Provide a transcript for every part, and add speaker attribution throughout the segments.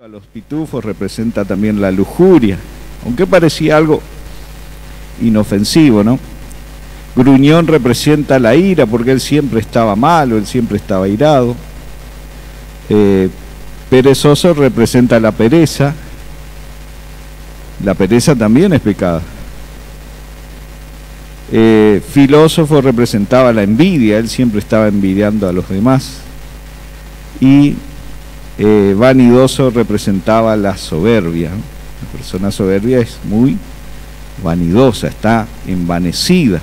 Speaker 1: A los pitufos representa también la lujuria, aunque parecía algo inofensivo, ¿no? Gruñón representa la ira, porque él siempre estaba malo, él siempre estaba irado. Perezoso representa la pereza. La pereza también es pecado. Filósofo representaba la envidia, él siempre estaba envidiando a los demás. Y vanidoso representaba la soberbia. La persona soberbia es muy vanidosa, está envanecida.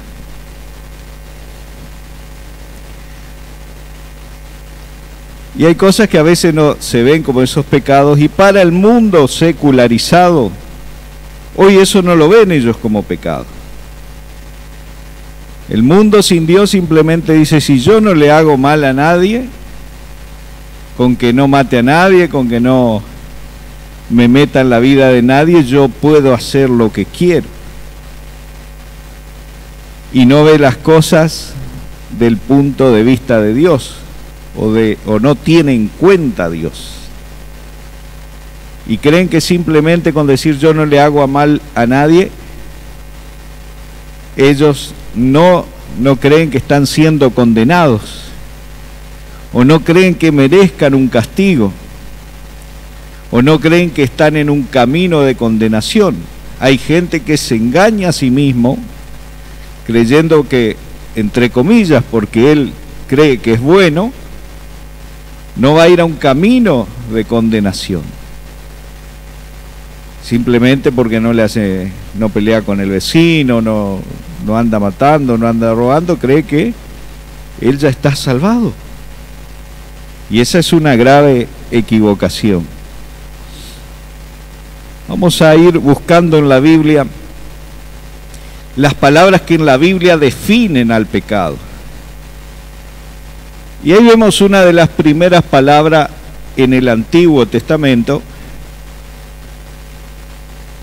Speaker 1: Y hay cosas que a veces no se ven como esos pecados, y para el mundo secularizado, hoy eso no lo ven ellos como pecado. El mundo sin Dios simplemente dice: si yo no le hago mal a nadie, con que no mate a nadie, con que no me meta en la vida de nadie, yo puedo hacer lo que quiero. Y no ve las cosas del punto de vista de Dios, o no tiene en cuenta a Dios. Y creen que simplemente con decir yo no le hago mal a nadie, ellos no creen que están siendo condenados, o no creen que merezcan un castigo, o no creen que están en un camino de condenación. Hay gente que se engaña a sí mismo, creyendo que, entre comillas, porque él cree que es bueno, no va a ir a un camino de condenación. Simplemente porque no pelea con el vecino, no anda matando, no anda robando, cree que él ya está salvado. Y esa es una grave equivocación. Vamos a ir buscando en la Biblia las palabras que en la Biblia definen al pecado. Y ahí vemos una de las primeras palabras en el Antiguo Testamento.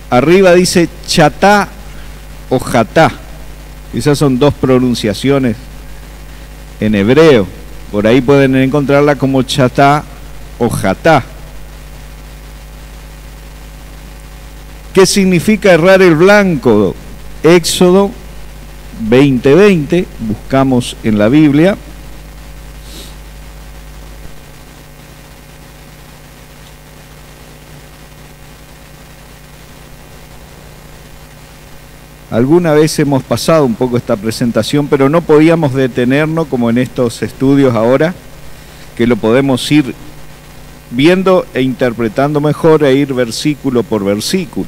Speaker 1: Arriba dice chatá o jatá. Esas son dos pronunciaciones en hebreo. Por ahí pueden encontrarla como chatá o jatá. ¿Qué significa errar el blanco? Éxodo 20:20, buscamos en la Biblia. Alguna vez hemos pasado un poco esta presentación, pero no podíamos detenernos como en estos estudios ahora, que lo podemos ir viendo e interpretando mejor, e ir versículo por versículo.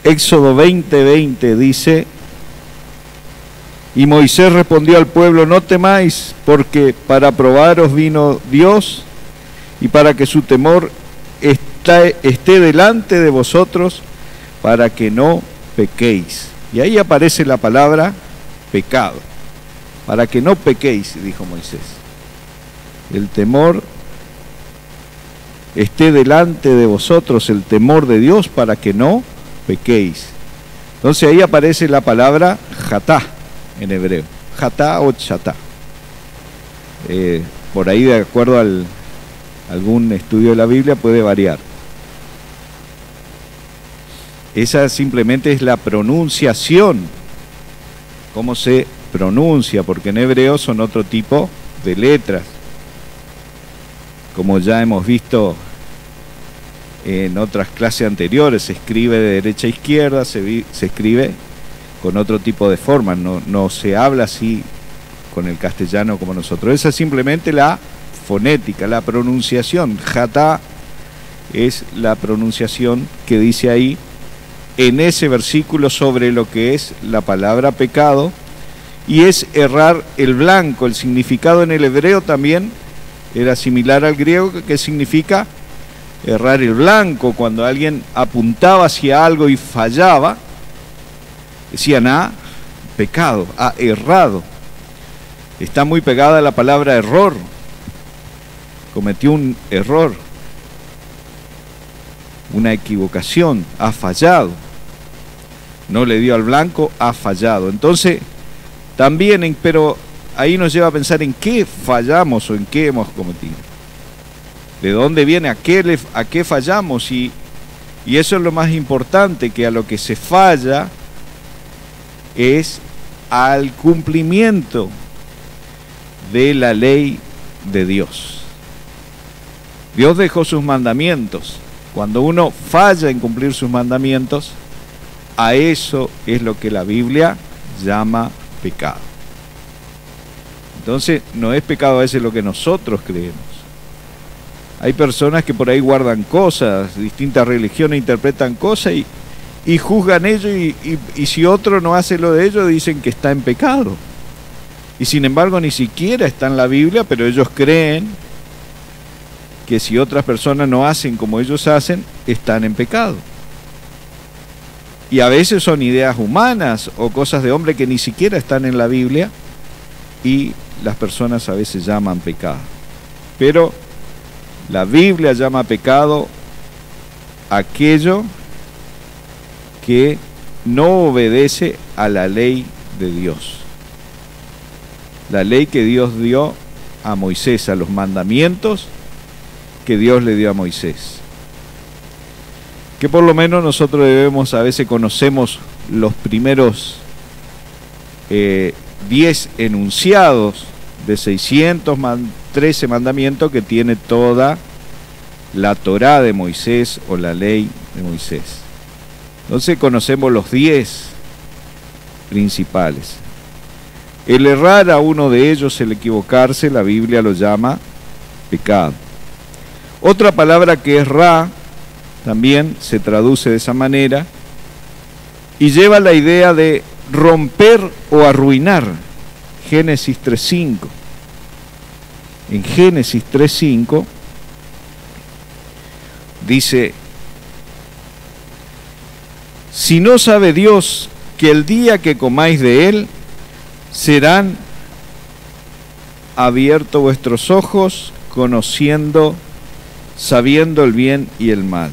Speaker 1: Éxodo 20:20 dice: y Moisés respondió al pueblo: no temáis, porque para probaros vino Dios, y para que su temor esté delante de vosotros, para que no pequéis. Y ahí aparece la palabra pecado. Para que no pequéis, dijo Moisés. El temor esté delante de vosotros, el temor de Dios, para que no pequéis. Entonces ahí aparece la palabra jatá en hebreo. Jatá o chatá. Por ahí, de acuerdo a algún estudio de la Biblia, puede variar. Esa simplemente es la pronunciación, cómo se pronuncia, porque en hebreo son otro tipo de letras. Como ya hemos visto en otras clases anteriores, se escribe de derecha a izquierda, se escribe con otro tipo de forma, no se habla así con el castellano como nosotros. Esa es simplemente la fonética, la pronunciación. Jatá es la pronunciación que dice ahí en ese versículo sobre lo que es la palabra pecado, y es errar el blanco. El significado en el hebreo también era similar al griego, que significa errar el blanco. Cuando alguien apuntaba hacia algo y fallaba, decían: pecado, errado. Está muy pegada a la palabra error. Cometió un error, una equivocación, ha fallado. No le dio al blanco, ha fallado. Entonces, también, pero ahí nos lleva a pensar en qué fallamos o en qué hemos cometido. ¿De dónde viene? ¿A qué fallamos? Y eso es lo más importante, que a lo que se falla es al cumplimiento de la ley de Dios. Dios dejó sus mandamientos. Cuando uno falla en cumplir sus mandamientos, a eso es lo que la Biblia llama pecado. Entonces, no es pecado a veces lo que nosotros creemos. Hay personas que por ahí guardan cosas, distintas religiones interpretan cosas y juzgan ello, y si otro no hace lo de ellos, dicen que está en pecado. Y sin embargo ni siquiera está en la Biblia, pero ellos creen que si otras personas no hacen como ellos hacen, están en pecado. Y a veces son ideas humanas o cosas de hombre que ni siquiera están en la Biblia, y las personas a veces llaman pecado. Pero la Biblia llama pecado aquello que no obedece a la ley de Dios. La ley que Dios dio a Moisés, a los mandamientos que Dios le dio a Moisés. Que por lo menos nosotros debemos, a veces conocemos los primeros 10 enunciados de 613 mandamientos que tiene toda la Torá de Moisés o la ley de Moisés. Entonces conocemos los 10 principales. El errar a uno de ellos, el equivocarse, la Biblia lo llama pecado. Otra palabra que es ra, también se traduce de esa manera, y lleva la idea de romper o arruinar. Génesis 3:5. En Génesis 3:5 dice: si no sabe Dios que el día que comáis de él, serán abiertos vuestros ojos, sabiendo el bien y el mal.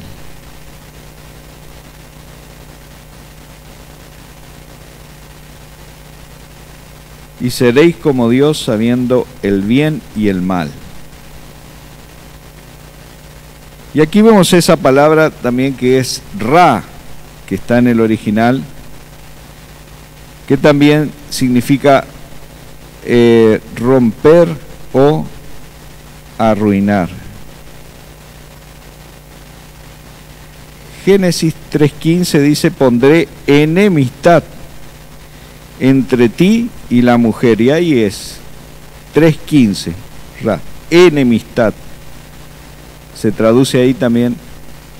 Speaker 1: Y seréis como Dios, sabiendo el bien y el mal. Y aquí vemos esa palabra también que es ra, que está en el original, que también significa romper o arruinar. Génesis 3:15 dice: pondré enemistad entre ti y la mujer. Y ahí es 3:15, enemistad. Se traduce ahí también,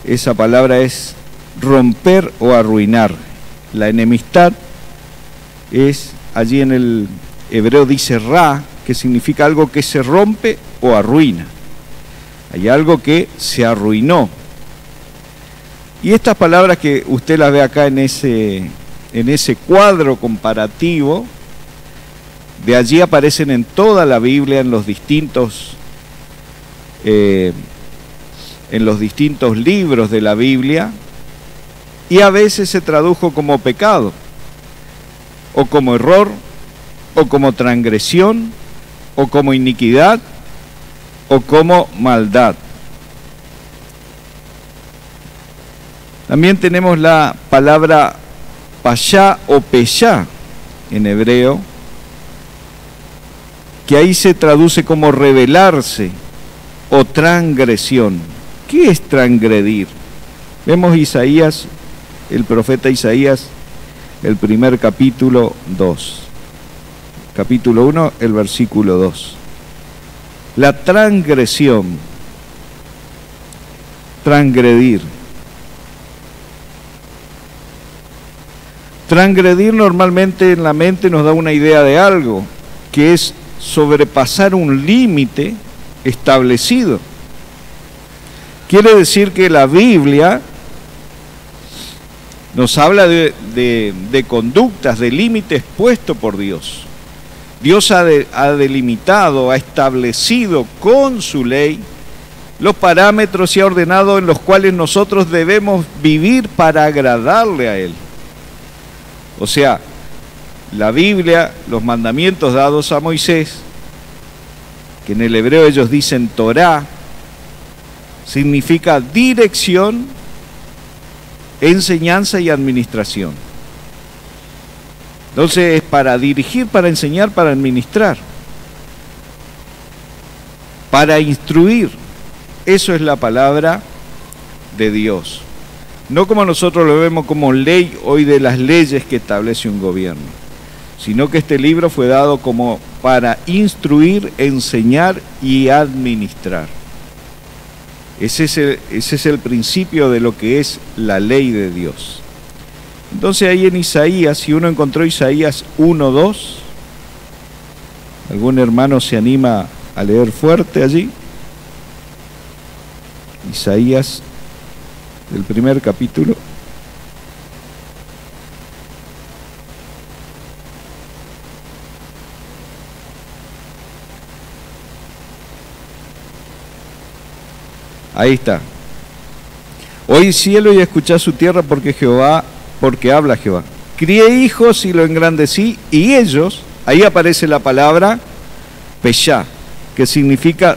Speaker 1: esa palabra es romper o arruinar. La enemistad es, allí en el hebreo dice ra, que significa algo que se rompe o arruina. Hay algo que se arruinó. Y estas palabras que usted las ve acá en ese cuadro comparativo, de allí aparecen en toda la Biblia, en los distintos libros de la Biblia, y a veces se tradujo como pecado, o como error, o como transgresión, o como iniquidad, o como maldad. También tenemos la palabra pashá o peshá en hebreo, que ahí se traduce como rebelarse o transgresión. ¿Qué es transgredir? Vemos Isaías, el profeta Isaías, el primer capítulo 2. Capítulo 1, el versículo 2. La transgresión, transgredir. Transgredir normalmente en la mente nos da una idea de algo, que es sobrepasar un límite establecido. Quiere decir que la Biblia nos habla de conductas, de límites puestos por Dios. Dios ha delimitado, ha establecido con su ley los parámetros y ha ordenado en los cuales nosotros debemos vivir para agradarle a Él. O sea, la Biblia, los mandamientos dados a Moisés, que en el hebreo ellos dicen Torá, significa dirección, enseñanza y administración. Entonces es para dirigir, para enseñar, para administrar, para instruir. Eso es la palabra de Dios. No como nosotros lo vemos como ley hoy de las leyes que establece un gobierno, sino que este libro fue dado como para instruir, enseñar y administrar. Ese es el principio de lo que es la ley de Dios. Entonces ahí en Isaías, si uno encontró Isaías 1:2, ¿algún hermano se anima a leer fuerte allí? Isaías, del primer capítulo. Ahí está. Oí cielo y escuchá su tierra porque habla Jehová. Crié hijos y lo engrandecí, y ellos, ahí aparece la palabra peshá, que significa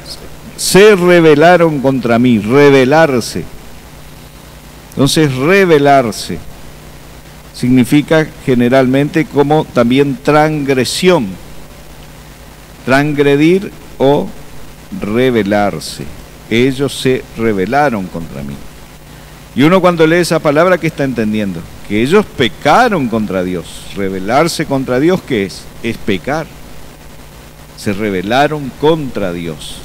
Speaker 1: se rebelaron contra mí, rebelarse. Entonces, rebelarse significa generalmente como también transgresión, transgredir o rebelarse. Ellos se rebelaron contra mí. Y uno cuando lee esa palabra, ¿qué está entendiendo? Que ellos pecaron contra Dios. Rebelarse contra Dios, ¿qué es? Es pecar. Se rebelaron contra Dios.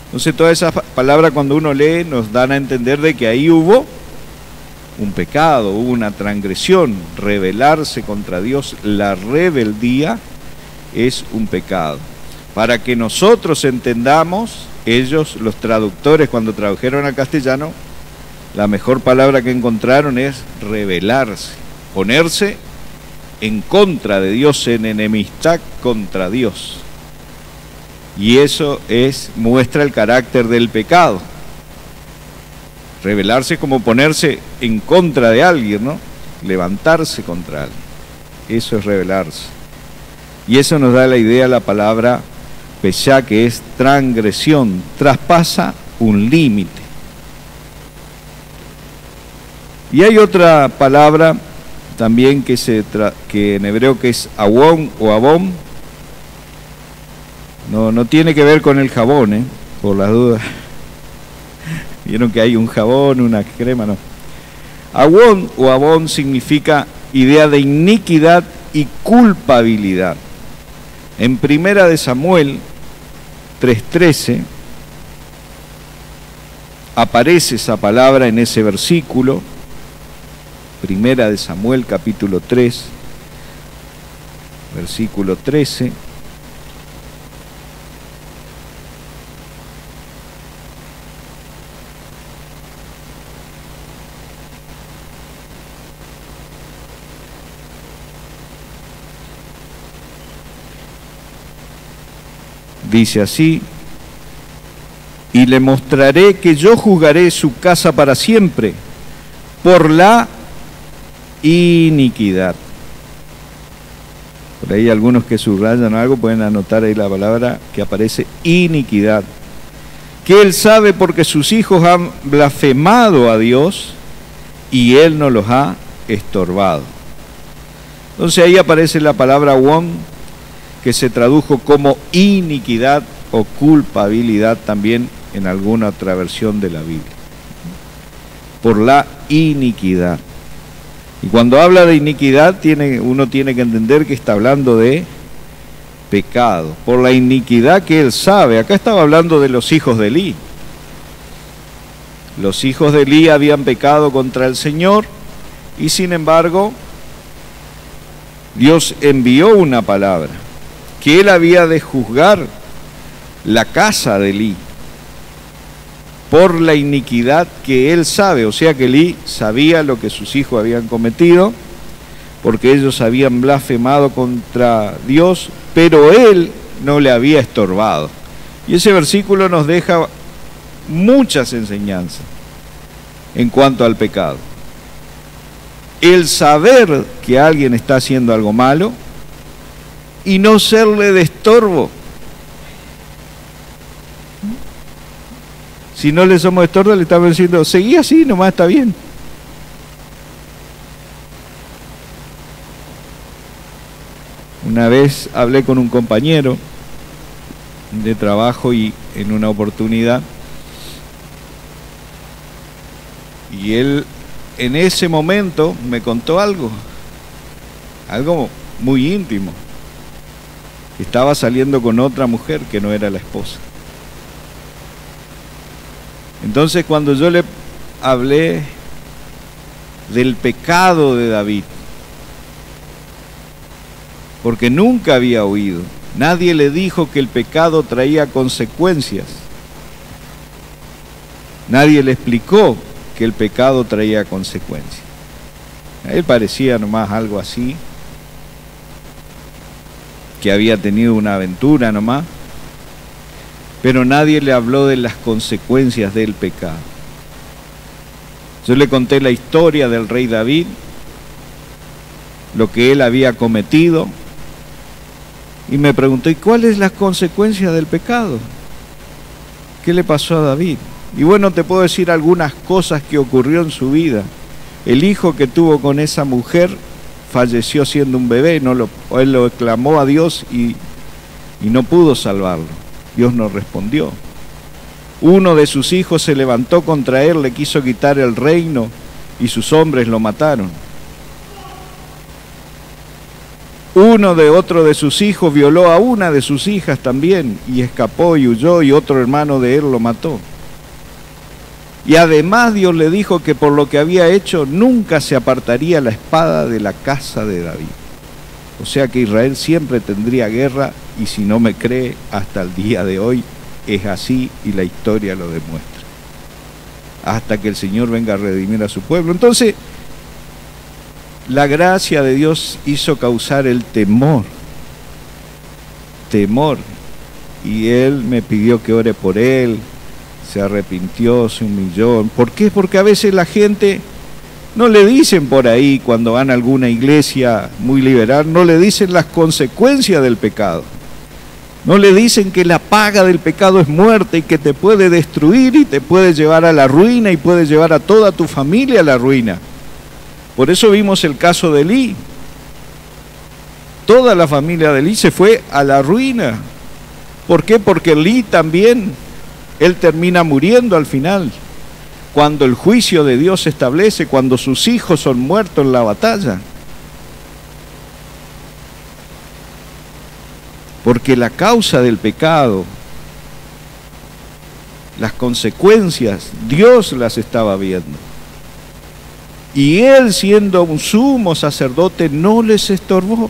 Speaker 1: Entonces toda esa palabra cuando uno lee nos dan a entender de que ahí hubo un pecado, hubo una transgresión. Rebelarse contra Dios, la rebeldía es un pecado. Para que nosotros entendamos, ellos, los traductores, cuando tradujeron al castellano, la mejor palabra que encontraron es rebelarse, ponerse en contra de Dios, en enemistad contra Dios. Y eso muestra el carácter del pecado. Rebelarse es como ponerse en contra de alguien, ¿no? Levantarse contra alguien. Eso es rebelarse. Y eso nos da la idea la palabra peshá, que es transgresión, traspasa un límite. Y hay otra palabra también que en hebreo que es awón o abón. No tiene que ver con el jabón, por las dudas. Vieron que hay un jabón, una crema, no. Awón o abón significa idea de iniquidad y culpabilidad. En Primera de Samuel 3:13 aparece esa palabra en ese versículo. Primera de Samuel capítulo 3, versículo 13. Dice así: y le mostraré que yo juzgaré su casa para siempre por la iniquidad. Por ahí algunos que subrayan algo pueden anotar ahí la palabra que aparece, iniquidad. Que él sabe porque sus hijos han blasfemado a Dios y él no los ha estorbado. Entonces ahí aparece la palabra won, que se tradujo como iniquidad o culpabilidad también en alguna otra versión de la Biblia. Por la iniquidad. Y cuando habla de iniquidad, uno tiene que entender que está hablando de pecado. Por la iniquidad que él sabe. Acá estaba hablando de los hijos de Elí. Los hijos de Elí habían pecado contra el Señor y sin embargo Dios envió una palabra, que él había de juzgar la casa de Elí por la iniquidad que él sabe. O sea que Elí sabía lo que sus hijos habían cometido, porque ellos habían blasfemado contra Dios, pero él no le había estorbado. Y ese versículo nos deja muchas enseñanzas en cuanto al pecado. El saber que alguien está haciendo algo malo y no serle de estorbo. Si no le somos estorbo, le estamos diciendo, seguí así, nomás está bien. Una vez hablé con un compañero de trabajo y en una oportunidad, y él en ese momento me contó algo muy íntimo. Estaba saliendo con otra mujer que no era la esposa. Entonces, cuando yo le hablé del pecado de David, porque nunca había oído, nadie le dijo que el pecado traía consecuencias. Nadie le explicó que el pecado traía consecuencias. A él parecía nomás algo así, que había tenido una aventura nomás, pero nadie le habló de las consecuencias del pecado. Yo le conté la historia del rey David, lo que él había cometido, y me preguntó, ¿y cuál es la consecuencia del pecado? ¿Qué le pasó a David? Y bueno, te puedo decir algunas cosas que ocurrió en su vida. El hijo que tuvo con esa mujer falleció siendo un bebé, él lo clamó a Dios y no pudo salvarlo. Dios no respondió. Uno de sus hijos se levantó contra él, le quiso quitar el reino y sus hombres lo mataron. Otro de sus hijos violó a una de sus hijas también y escapó y huyó, y otro hermano de él lo mató. Y además Dios le dijo que por lo que había hecho nunca se apartaría la espada de la casa de David. O sea que Israel siempre tendría guerra, y si no me cree, hasta el día de hoy es así y la historia lo demuestra. Hasta que el Señor venga a redimir a su pueblo. Entonces, la gracia de Dios hizo causar el temor. Y Él me pidió que ore por él. Se arrepintió, se humilló. ¿Por qué? Porque a veces la gente no le dicen por ahí, cuando van a alguna iglesia muy liberal, no le dicen las consecuencias del pecado. No le dicen que la paga del pecado es muerte y que te puede destruir y te puede llevar a la ruina y puede llevar a toda tu familia a la ruina. Por eso vimos el caso de Elí. Toda la familia de Elí se fue a la ruina. ¿Por qué? Porque Elí también, él termina muriendo al final, cuando el juicio de Dios se establece, cuando sus hijos son muertos en la batalla. Porque la causa del pecado, las consecuencias, Dios las estaba viendo. Y él, siendo un sumo sacerdote, no les estorbó.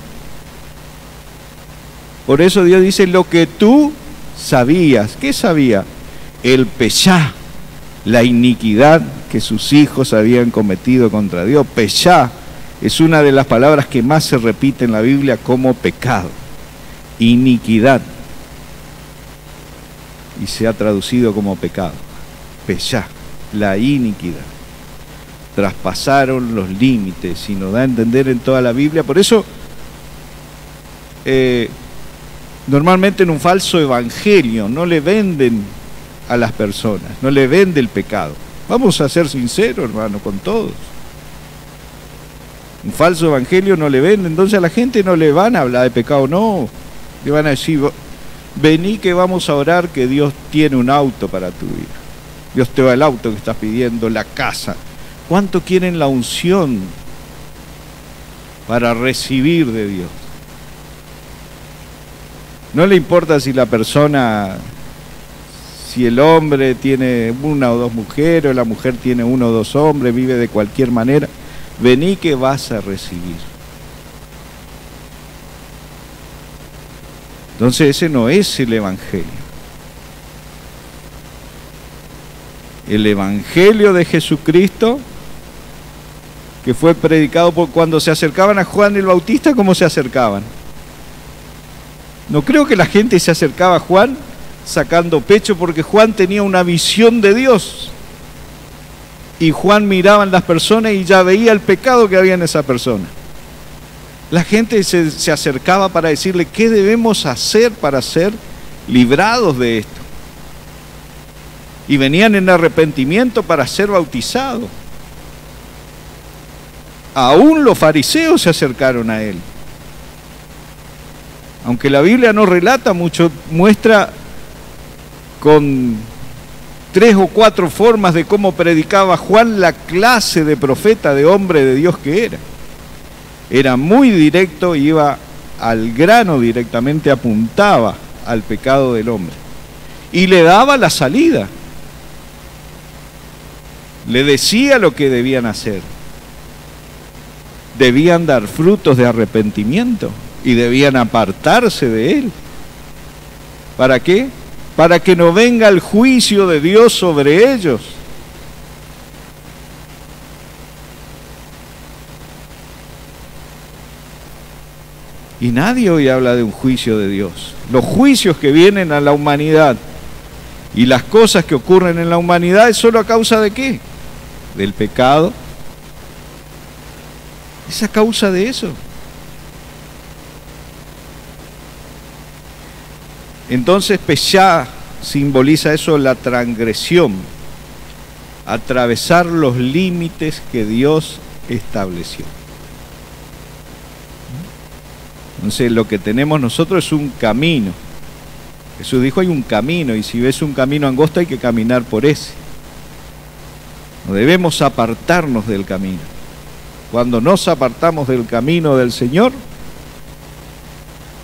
Speaker 1: Por eso Dios dice, lo que tú sabías. ¿Qué sabía? El pechá, la iniquidad que sus hijos habían cometido contra Dios. Pechá es una de las palabras que más se repite en la Biblia como pecado. Iniquidad. Y se ha traducido como pecado. Pechá, la iniquidad. Traspasaron los límites, y nos da a entender en toda la Biblia. Por eso, normalmente en un falso evangelio no le venden a las personas, no le vende el pecado. Vamos a ser sinceros, hermano, con todos. Un falso evangelio no le vende, entonces a la gente no le van a hablar de pecado, no. Le van a decir, vení que vamos a orar, que Dios tiene un auto para tu vida. Dios te va el auto que estás pidiendo, la casa. ¿Cuánto quieren la unción para recibir de Dios? No le importa si la persona, si el hombre tiene una o dos mujeres, o la mujer tiene uno o dos hombres, vive de cualquier manera. Vení que vas a recibir. Entonces ese no es el evangelio. El evangelio de Jesucristo, que fue predicado por cuando se acercaban a Juan el Bautista, ¿cómo se acercaban? No creo que la gente se acercaba a Juan sacando pecho, porque Juan tenía una visión de Dios. Y Juan miraba en las personas y ya veía el pecado que había en esa persona. La gente se acercaba para decirle, ¿qué debemos hacer para ser librados de esto? y venían en arrepentimiento para ser bautizados. Aún los fariseos se acercaron a él. Aunque la Biblia no relata mucho, muestra con 3 o 4 formas de cómo predicaba Juan la clase de profeta, de hombre de Dios que era. Era muy directo, iba al grano directamente, apuntaba al pecado del hombre y le daba la salida. Le decía lo que debían hacer. Debían dar frutos de arrepentimiento y debían apartarse de él. ¿Para qué? Para que no venga el juicio de Dios sobre ellos. Y nadie hoy habla de un juicio de Dios. Los juicios que vienen a la humanidad y las cosas que ocurren en la humanidad es solo a causa de ¿qué? Del pecado. Es a causa de eso. Entonces Peshá simboliza eso, la transgresión, atravesar los límites que Dios estableció. Entonces lo que tenemos nosotros es un camino. Jesús dijo hay un camino, y si ves un camino angosto hay que caminar por ese. No debemos apartarnos del camino. Cuando nos apartamos del camino del Señor,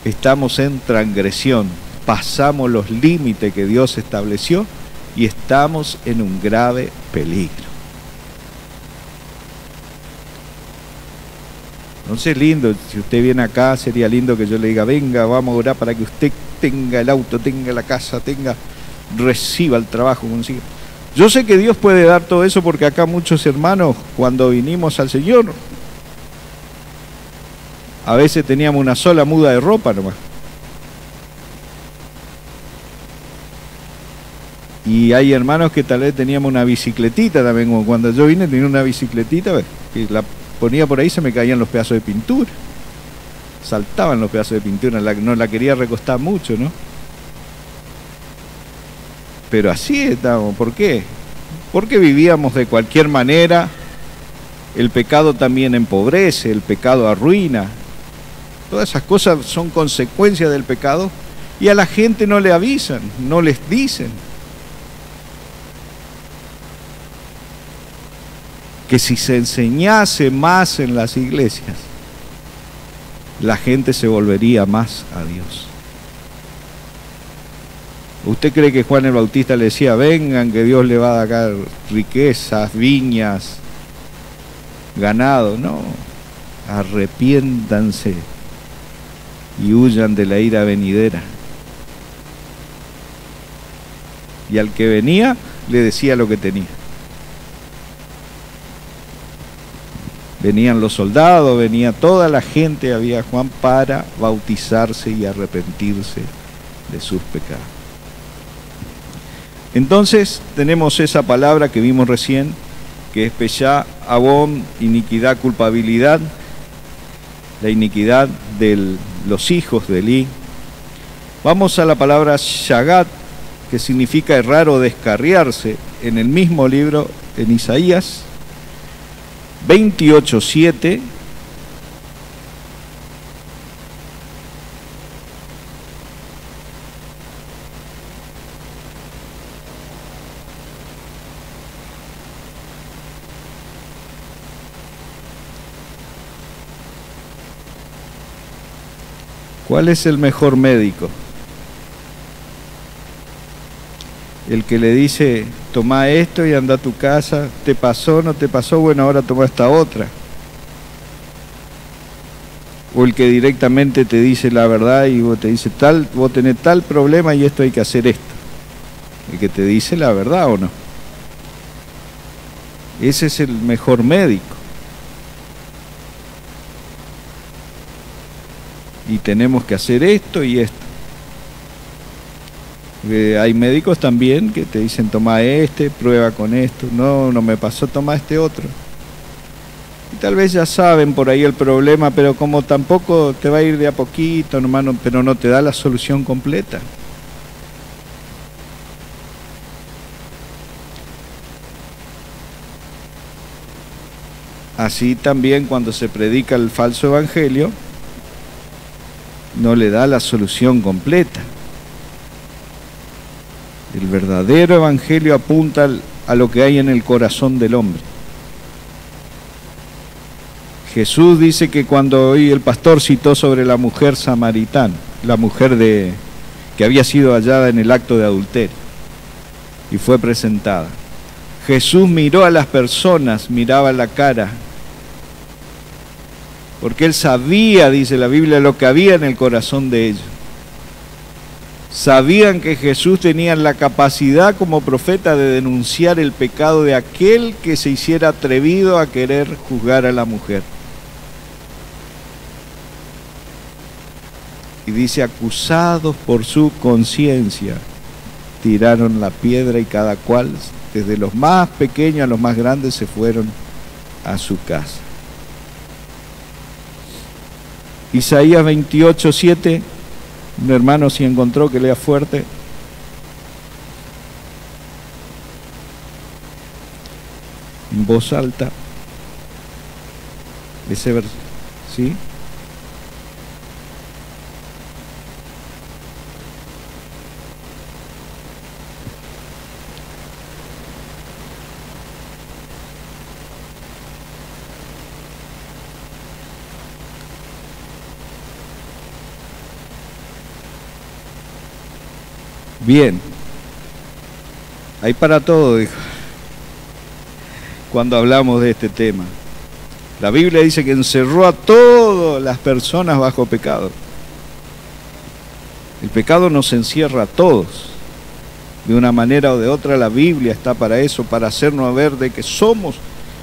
Speaker 1: estamos en transgresión, pasamos los límites que Dios estableció y estamos en un grave peligro. Entonces lindo, si usted viene acá, sería lindo que yo le diga, venga, vamos a orar para que usted tenga el auto, tenga la casa, reciba el trabajo, consiga. Yo sé que Dios puede dar todo eso porque acá muchos hermanos, cuando vinimos al Señor, a veces teníamos una sola muda de ropa nomás. Y hay hermanos que tal vez teníamos una bicicletita también, como cuando yo vine tenía una bicicletita, que la ponía por ahí, se me caían los pedazos de pintura. Saltaban los pedazos de pintura, no la quería recostar mucho, ¿no? Pero así estábamos. ¿Por qué? Porque vivíamos de cualquier manera. El pecado también empobrece, el pecado arruina. Todas esas cosas son consecuencias del pecado y a la gente no le avisan, no les dicen. Que si se enseñase más en las iglesias, la gente se volvería más a Dios. ¿Usted cree que Juan el Bautista le decía, vengan que Dios le va a dar riquezas, viñas, ganado? No, arrepiéntanse y huyan de la ira venidera. Y al que venía le decía lo que tenía. Venían los soldados, venía toda la gente, había Juan para bautizarse y arrepentirse de sus pecados. Entonces tenemos esa palabra que vimos recién, que es Peshá, Abón, iniquidad, culpabilidad, la iniquidad de los hijos de Elí. Vamos a la palabra Shagat, que significa errar o descarriarse, en el mismo libro, en Isaías 28:7. ¿Cuál es el mejor médico? El que le dice, toma esto y anda a tu casa, ¿te pasó, no te pasó? Bueno, ahora toma esta otra. O el que directamente te dice la verdad y vos te dice, vos tenés tal problema y esto hay que hacer esto. El que te dice la verdad o no. Ese es el mejor médico. Y tenemos que hacer esto y esto. Hay médicos también que te dicen toma prueba con esto, no me pasó, toma este otro. Y tal vez ya saben por ahí el problema, pero como tampoco te va a ir de a poquito, hermano, pero no te da la solución completa. así también cuando se predica el falso evangelio, no le da la solución completa. El verdadero evangelio apunta a lo que hay en el corazón del hombre. Jesús dice que cuando hoy el pastor citó sobre la mujer samaritana, la mujer que había sido hallada en el acto de adulterio y fue presentada, Jesús miró a las personas, miraba la cara, porque él sabía, dice la Biblia, lo que había en el corazón de ellos. Sabían que Jesús tenía la capacidad como profeta de denunciar el pecado de aquel que se hiciera atrevido a querer juzgar a la mujer. Y dice, acusados por su conciencia, tiraron la piedra y cada cual, desde los más pequeños a los más grandes, se fueron a su casa. Isaías 28:7, un hermano si encontró que lea fuerte. En voz alta. Ese verso, ¿sí? Bien, hay para todo, dijo, cuando hablamos de este tema. La Biblia dice que encerró a todas las personas bajo pecado. El pecado nos encierra a todos. De una manera o de otra la Biblia está para eso, para hacernos ver de que somos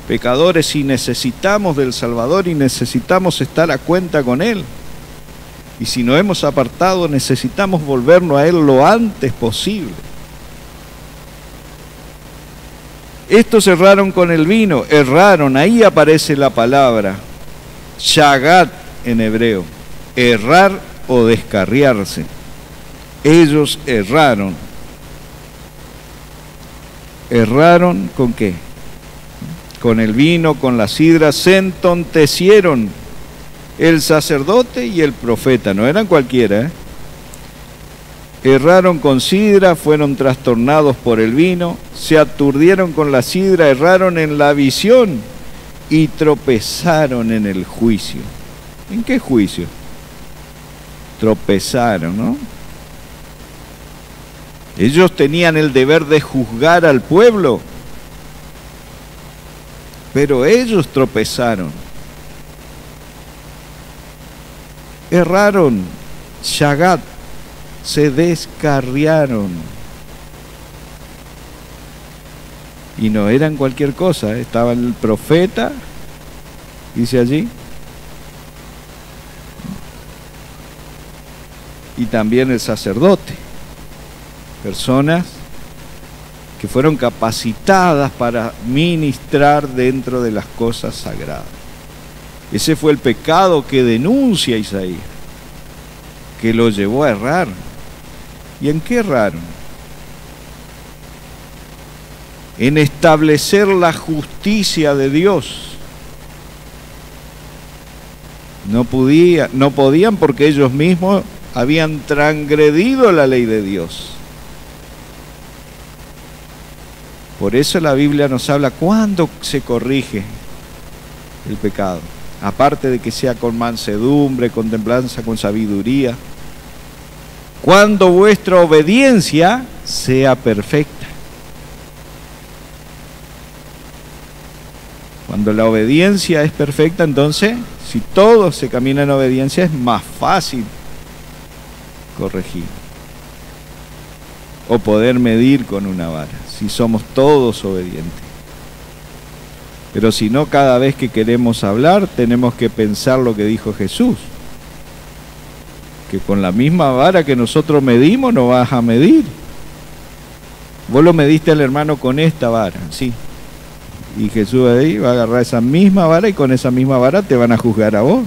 Speaker 1: pecadores y necesitamos del Salvador y necesitamos estar a cuenta con Él. Y si nos hemos apartado, necesitamos volvernos a Él lo antes posible. Estos erraron con el vino, erraron, ahí aparece la palabra, shagat en hebreo, errar o descarriarse. Ellos erraron. ¿Erraron con qué? Con el vino, con la sidra, se entontecieron. El sacerdote y el profeta, no eran cualquiera, ¿eh? Erraron con sidra, fueron trastornados por el vino, se aturdieron con la sidra, erraron en la visión y tropezaron en el juicio. ¿En qué juicio? Tropezaron, ¿no? Ellos tenían el deber de juzgar al pueblo, pero ellos tropezaron. Erraron, shagat, se descarriaron. Y no eran cualquier cosa, estaba el profeta, dice allí, y también el sacerdote, personas que fueron capacitadas para ministrar dentro de las cosas sagradas. Ese fue el pecado que denuncia Isaías, que lo llevó a errar. ¿Y en qué erraron? En establecer la justicia de Dios. No podían porque ellos mismos habían transgredido la ley de Dios. Por eso la Biblia nos habla cuándo se corrige el pecado. Aparte de que sea con mansedumbre, con templanza, con sabiduría. Cuando vuestra obediencia sea perfecta. Cuando la obediencia es perfecta, entonces, si todos se caminan en obediencia, es más fácil corregir. O poder medir con una vara, si somos todos obedientes. Pero si no, cada vez que queremos hablar, tenemos que pensar lo que dijo Jesús. Que con la misma vara que nosotros medimos, no vas a medir. Vos lo mediste al hermano con esta vara, sí. Y Jesús ahí va a agarrar esa misma vara y con esa misma vara te van a juzgar a vos.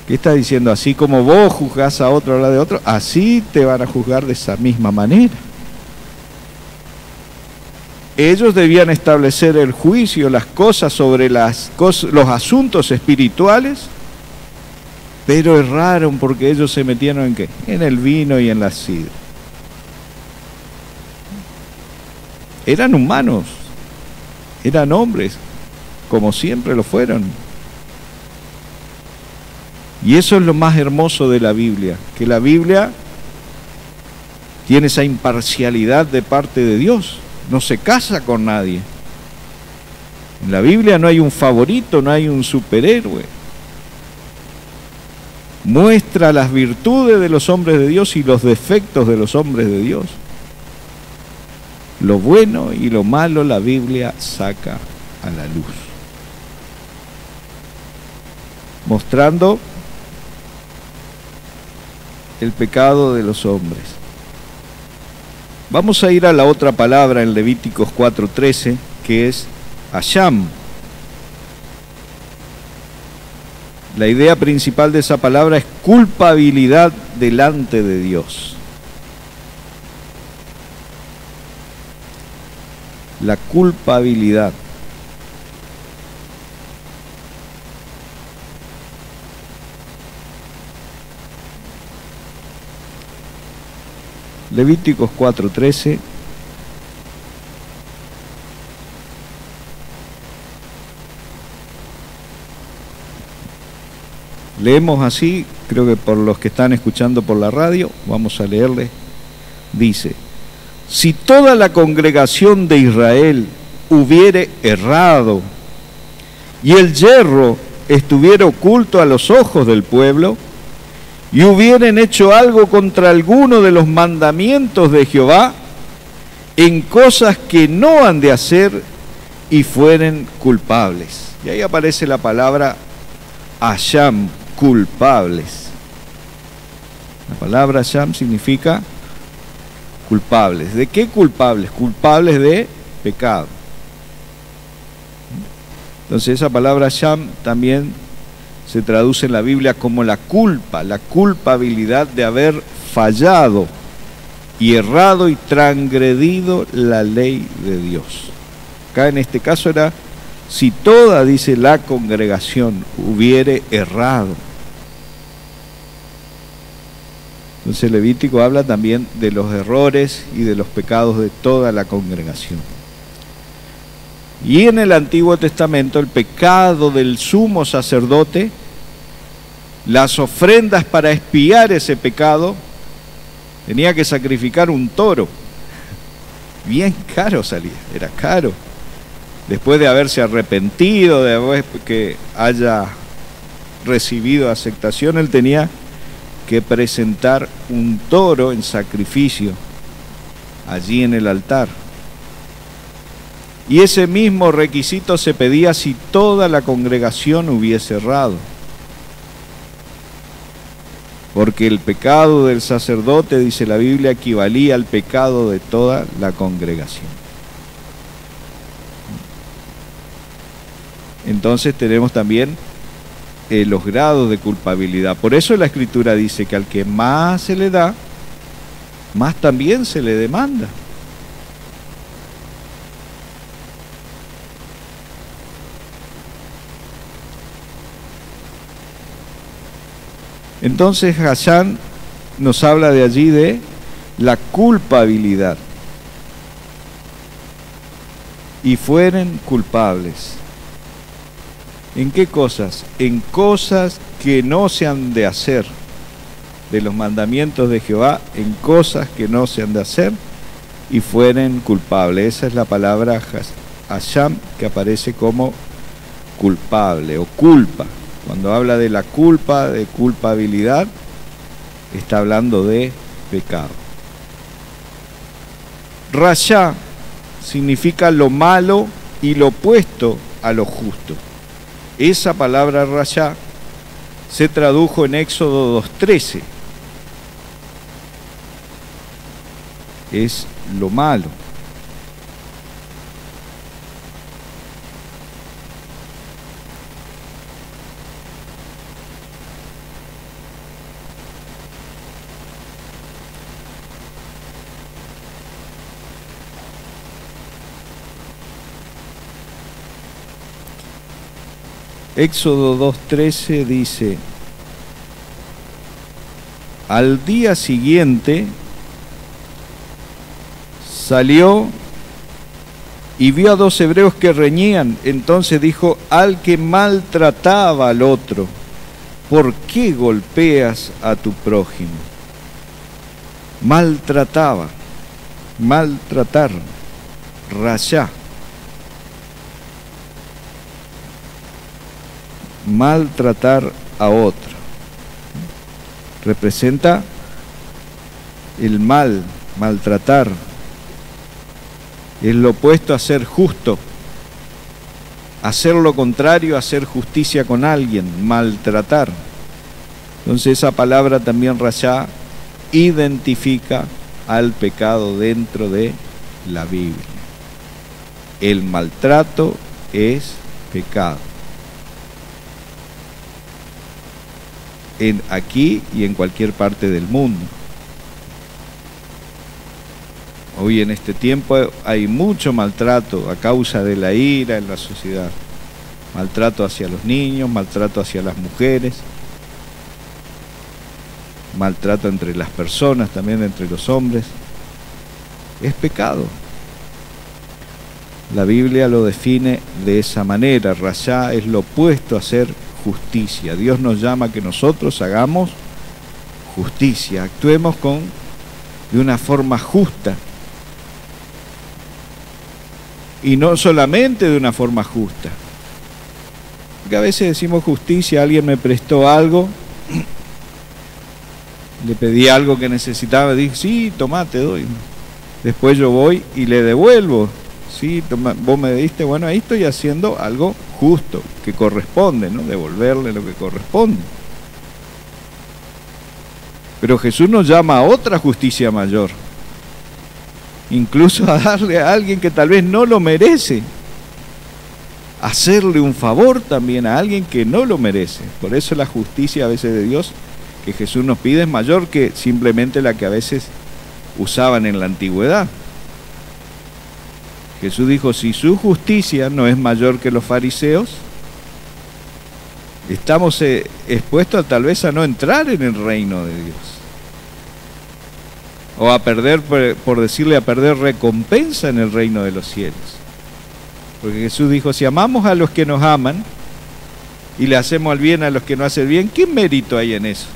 Speaker 1: ¿Qué está diciendo? Así como vos juzgás a otro a la de otro, así te van a juzgar de esa misma manera. ellos debían establecer el juicio, las cosas sobre los asuntos espirituales, pero erraron porque ellos se metieron ¿en qué? En el vino y en la sidra. Eran humanos, eran hombres, como siempre lo fueron. Y eso es lo más hermoso de la Biblia, que la Biblia tiene esa imparcialidad de parte de Dios, no se casa con nadie. En la Biblia no hay un favorito, no hay un superhéroe. Muestra las virtudes de los hombres de Dios y los defectos de los hombres de Dios. Lo bueno y lo malo la Biblia saca a la luz, mostrando el pecado de los hombres. Vamos a ir a la otra palabra en Levíticos 4:13, que es Asham. La idea principal de esa palabra es culpabilidad delante de Dios. La culpabilidad. Levíticos 4:13. Leemos así, creo que por los que están escuchando por la radio, vamos a leerle. Dice: si toda la congregación de Israel hubiere errado y el yerro estuviera oculto a los ojos del pueblo, y hubieren hecho algo contra alguno de los mandamientos de Jehová, en cosas que no han de hacer, y fueren culpables. Y ahí aparece la palabra Asham, culpables. La palabra Asham significa culpables. ¿De qué culpables? Culpables de pecado. Entonces esa palabra Asham también se traduce en la Biblia como la culpa, la culpabilidad de haber fallado y errado y transgredido la ley de Dios. Acá en este caso era si toda, dice, la congregación hubiere errado. Entonces Levítico habla también de los errores y de los pecados de toda la congregación. Y en el Antiguo Testamento el pecado del sumo sacerdote, las ofrendas para expiar ese pecado, tenía que sacrificar un toro. Bien caro salía, era caro. Después de haberse arrepentido, de que haya recibido aceptación, él tenía que presentar un toro en sacrificio allí en el altar. Y ese mismo requisito se pedía si toda la congregación hubiese errado. Porque el pecado del sacerdote, dice la Biblia, equivalía al pecado de toda la congregación. Entonces tenemos también los grados de culpabilidad. Por eso la Escritura dice que al que más se le da, más también se le demanda. Entonces Hasham nos habla de allí de la culpabilidad. Y fueren culpables. ¿En qué cosas? En cosas que no se han de hacer. De los mandamientos de Jehová, en cosas que no se han de hacer, y fueren culpables. Esa es la palabra Hasham, que aparece como culpable o culpa. Cuando habla de la culpa, de culpabilidad, está hablando de pecado. Rasha significa lo malo y lo opuesto a lo justo. Esa palabra Rasha se tradujo en Éxodo 2:13. Es lo malo. Éxodo 2:13 dice: al día siguiente salió y vio a 2 hebreos que reñían. Entonces dijo al que maltrataba al otro: ¿por qué golpeas a tu prójimo? Maltrataba, maltratar, rayá. Maltratar a otro representa el mal, maltratar. Es lo opuesto a ser justo. Hacer lo contrario, hacer justicia con alguien, maltratar. Entonces esa palabra también, rayá, identifica al pecado dentro de la Biblia. El maltrato es pecado. Aquí y en cualquier parte del mundo. Hoy en este tiempo hay mucho maltrato a causa de la ira en la sociedad. Maltrato hacia los niños, maltrato hacia las mujeres, maltrato entre las personas, también entre los hombres. Es pecado. La Biblia lo define de esa manera. Rayá es lo opuesto a hacer justicia. Dios nos llama a que nosotros hagamos justicia, actuemos de una forma justa. Y no solamente de una forma justa. Porque a veces decimos justicia, alguien me prestó algo, le pedí algo que necesitaba, dije, sí, tomá, te doy. Después yo voy y le devuelvo. Sí, toma, vos me diste, bueno, ahí estoy haciendo algo justo, que corresponde, ¿no? Devolverle lo que corresponde. Pero Jesús nos llama a otra justicia mayor. Incluso a darle a alguien que tal vez no lo merece. Hacerle un favor también a alguien que no lo merece. Por eso la justicia a veces de Dios que Jesús nos pide es mayor que simplemente la que a veces usaban en la antigüedad. Jesús dijo, si su justicia no es mayor que los fariseos, estamos expuestos tal vez a no entrar en el reino de Dios. O a perder, por decirle, a perder recompensa en el reino de los cielos. Porque Jesús dijo, si amamos a los que nos aman y le hacemos el bien a los que no hacen bien, ¿qué mérito hay en eso?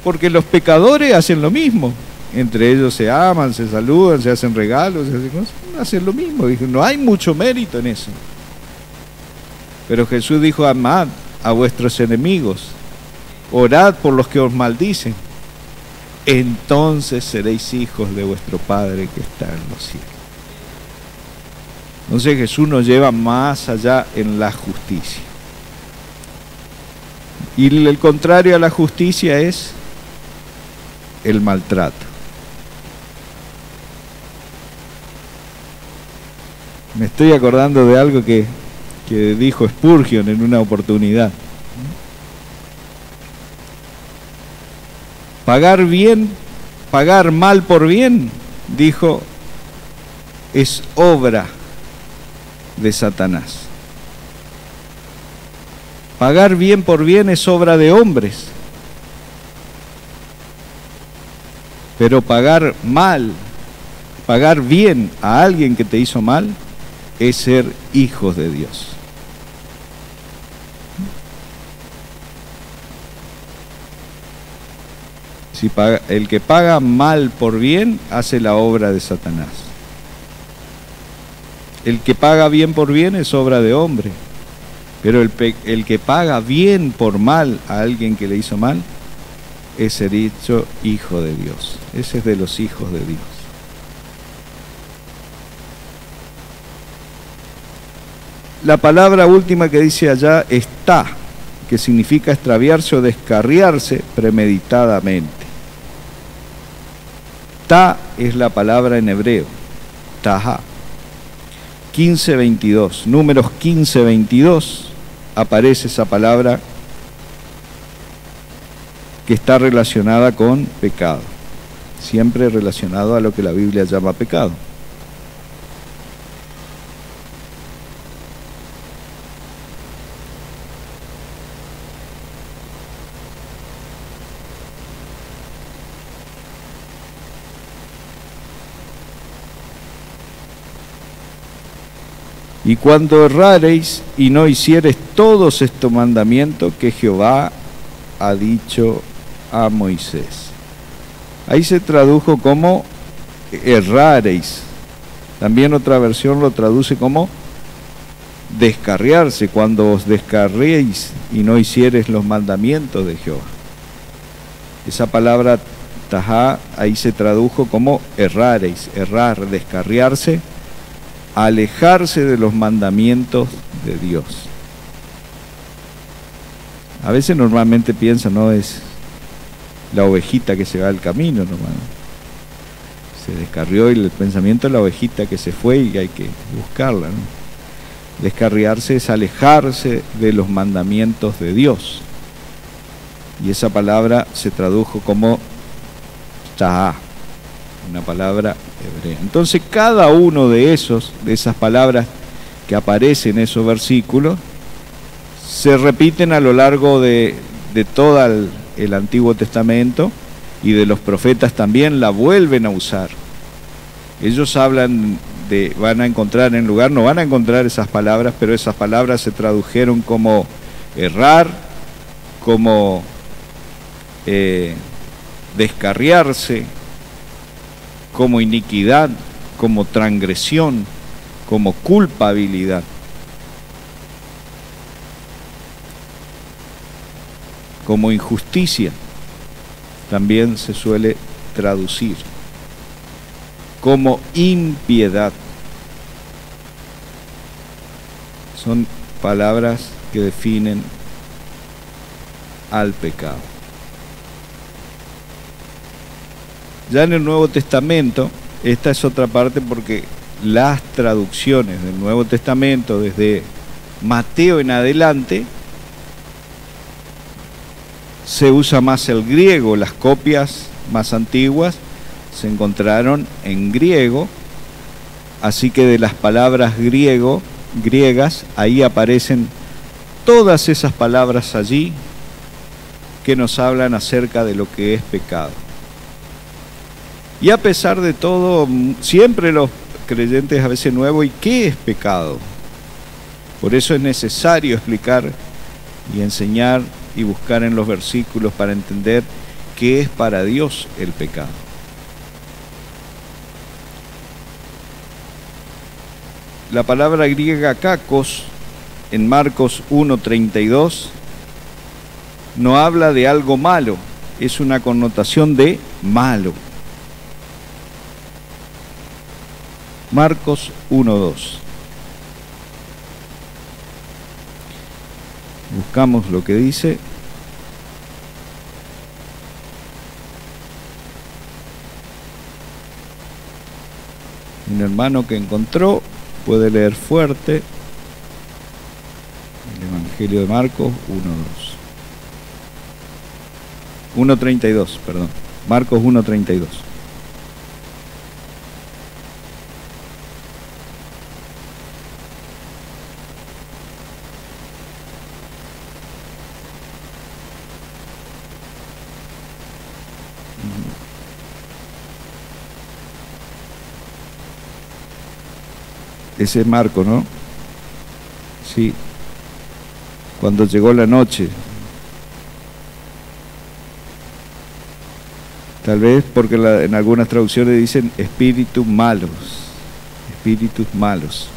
Speaker 1: Porque los pecadores hacen lo mismo. Entre ellos se aman, se saludan, se hacen regalos, se hacen cosas, hacen lo mismo. Dijo, no hay mucho mérito en eso. Pero Jesús dijo, amad a vuestros enemigos, orad por los que os maldicen, entonces seréis hijos de vuestro Padre que está en los cielos. Entonces Jesús nos lleva más allá en la justicia. Y el contrario a la justicia es el maltrato. Me estoy acordando de algo que dijo Spurgeon en una oportunidad. Pagar bien, pagar mal por bien, dijo, es obra de Satanás. Pagar bien por bien es obra de hombres. Pero pagar mal, pagar bien a alguien que te hizo mal, es ser hijos de Dios. Si el que paga mal por bien, hace la obra de Satanás. El que paga bien por bien es obra de hombre. Pero el que paga bien por mal a alguien que le hizo mal, es ser hecho hijo de Dios. Ese es de los hijos de Dios. La palabra última que dice allá, está, que significa extraviarse o descarriarse premeditadamente. Ta es la palabra en hebreo, taha. 15:22, números 15:22, aparece esa palabra que está relacionada con pecado, siempre relacionado a lo que la Biblia llama pecado. Y cuando errareis y no hiciereis todos estos mandamientos que Jehová ha dicho a Moisés. Ahí se tradujo como errareis. También otra versión lo traduce como descarriarse, cuando os descarriéis y no hiciereis los mandamientos de Jehová. Esa palabra tajá ahí se tradujo como errareis, errar, descarriarse, alejarse de los mandamientos de Dios. A veces normalmente piensa, no es la ovejita que se va al camino, nomás. Se descarrió y el pensamiento es la ovejita que se fue y hay que buscarla, ¿no? Descarriarse es alejarse de los mandamientos de Dios. Y esa palabra se tradujo como ta'ah, una palabra hebrea. Entonces cada uno de esas palabras que aparecen en esos versículos se repiten a lo largo de todo el Antiguo Testamento, y de los profetas también la vuelven a usar. Ellos hablan van a encontrar en lugar, no van a encontrar esas palabras, pero esas palabras se tradujeron como errar, como descarriarse, como iniquidad, como transgresión, como culpabilidad. Como injusticia, también se suele traducir. Como impiedad. Son palabras que definen al pecado. Ya en el Nuevo Testamento, esta es otra parte porque las traducciones del Nuevo Testamento, desde Mateo en adelante, se usa más el griego. Las copias más antiguas se encontraron en griego, así que de las palabras griegas, ahí aparecen todas esas palabras allí que nos hablan acerca de lo que es pecado. Y a pesar de todo, siempre los creyentes a veces nuevos, ¿y qué es pecado? Por eso es necesario explicar y enseñar y buscar en los versículos para entender qué es para Dios el pecado. La palabra griega kakos en Marcos 1:32 no habla de algo malo, es una connotación de malo. Marcos 1:2. Buscamos lo que dice. Un hermano que encontró puede leer fuerte el Evangelio de Marcos 1:32, perdón. Marcos 1:32. Ese es Marco, ¿no? Sí. Cuando llegó la noche. Tal vez porque en algunas traducciones dicen espíritus malos. Espíritus malos.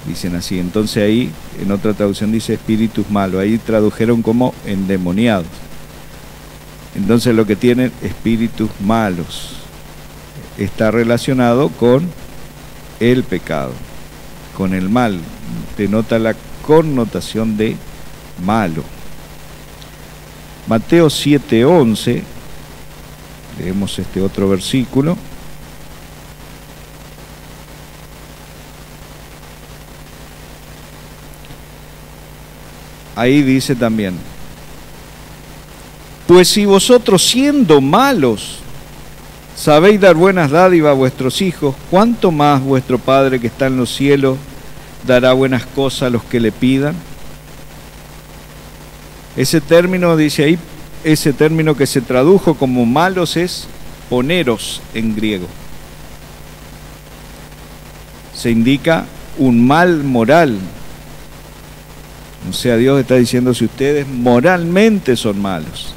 Speaker 1: Dicen así. Entonces ahí, en otra traducción dice espíritus malos. Ahí tradujeron como endemoniados. Entonces lo que tienen espíritus malos está relacionado con el pecado, con el mal, denota la connotación de malo. Mateo 7:11, leemos este otro versículo. Ahí dice también: pues si vosotros siendo malos sabéis dar buenas dádivas a vuestros hijos, ¿cuánto más vuestro Padre que está en los cielos dará buenas cosas a los que le pidan? Ese término, dice ahí, ese término que se tradujo como malos es poneros en griego. Se indica un mal moral. O sea, Dios está diciendo si ustedes moralmente son malos.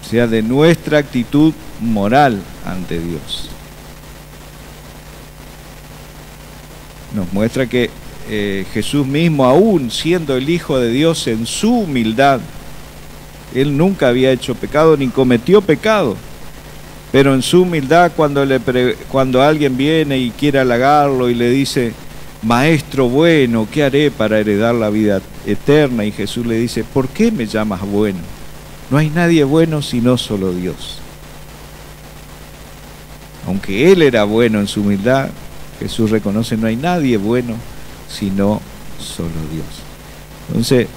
Speaker 1: O sea, de nuestra actitud moral ante Dios. Nos muestra que Jesús mismo, aún siendo el Hijo de Dios en su humildad, Él nunca había hecho pecado ni cometió pecado. Pero en su humildad, cuando alguien viene y quiere halagarlo y le dice, Maestro bueno, ¿qué haré para heredar la vida eterna? Y Jesús le dice, ¿por qué me llamas bueno? No hay nadie bueno sino solo Dios. Aunque Él era bueno en su humildad, Jesús reconoce, no hay nadie bueno sino solo Dios. Entonces,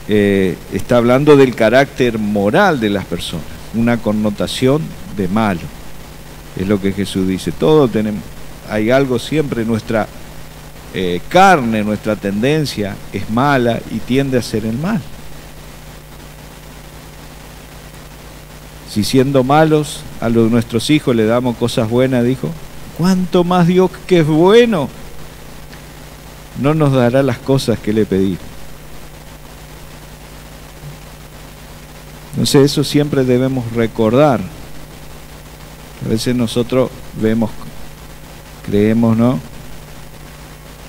Speaker 1: está hablando del carácter moral de las personas, una connotación de malo. Es lo que Jesús dice. Todos tenemos, hay algo siempre, nuestra carne, nuestra tendencia es mala y tiende a hacer el mal. Si siendo malos a nuestros hijos le damos cosas buenas, dijo, ¿cuánto más Dios que es bueno no nos dará las cosas que le pedimos? Entonces eso siempre debemos recordar. A veces nosotros creemos, ¿no?,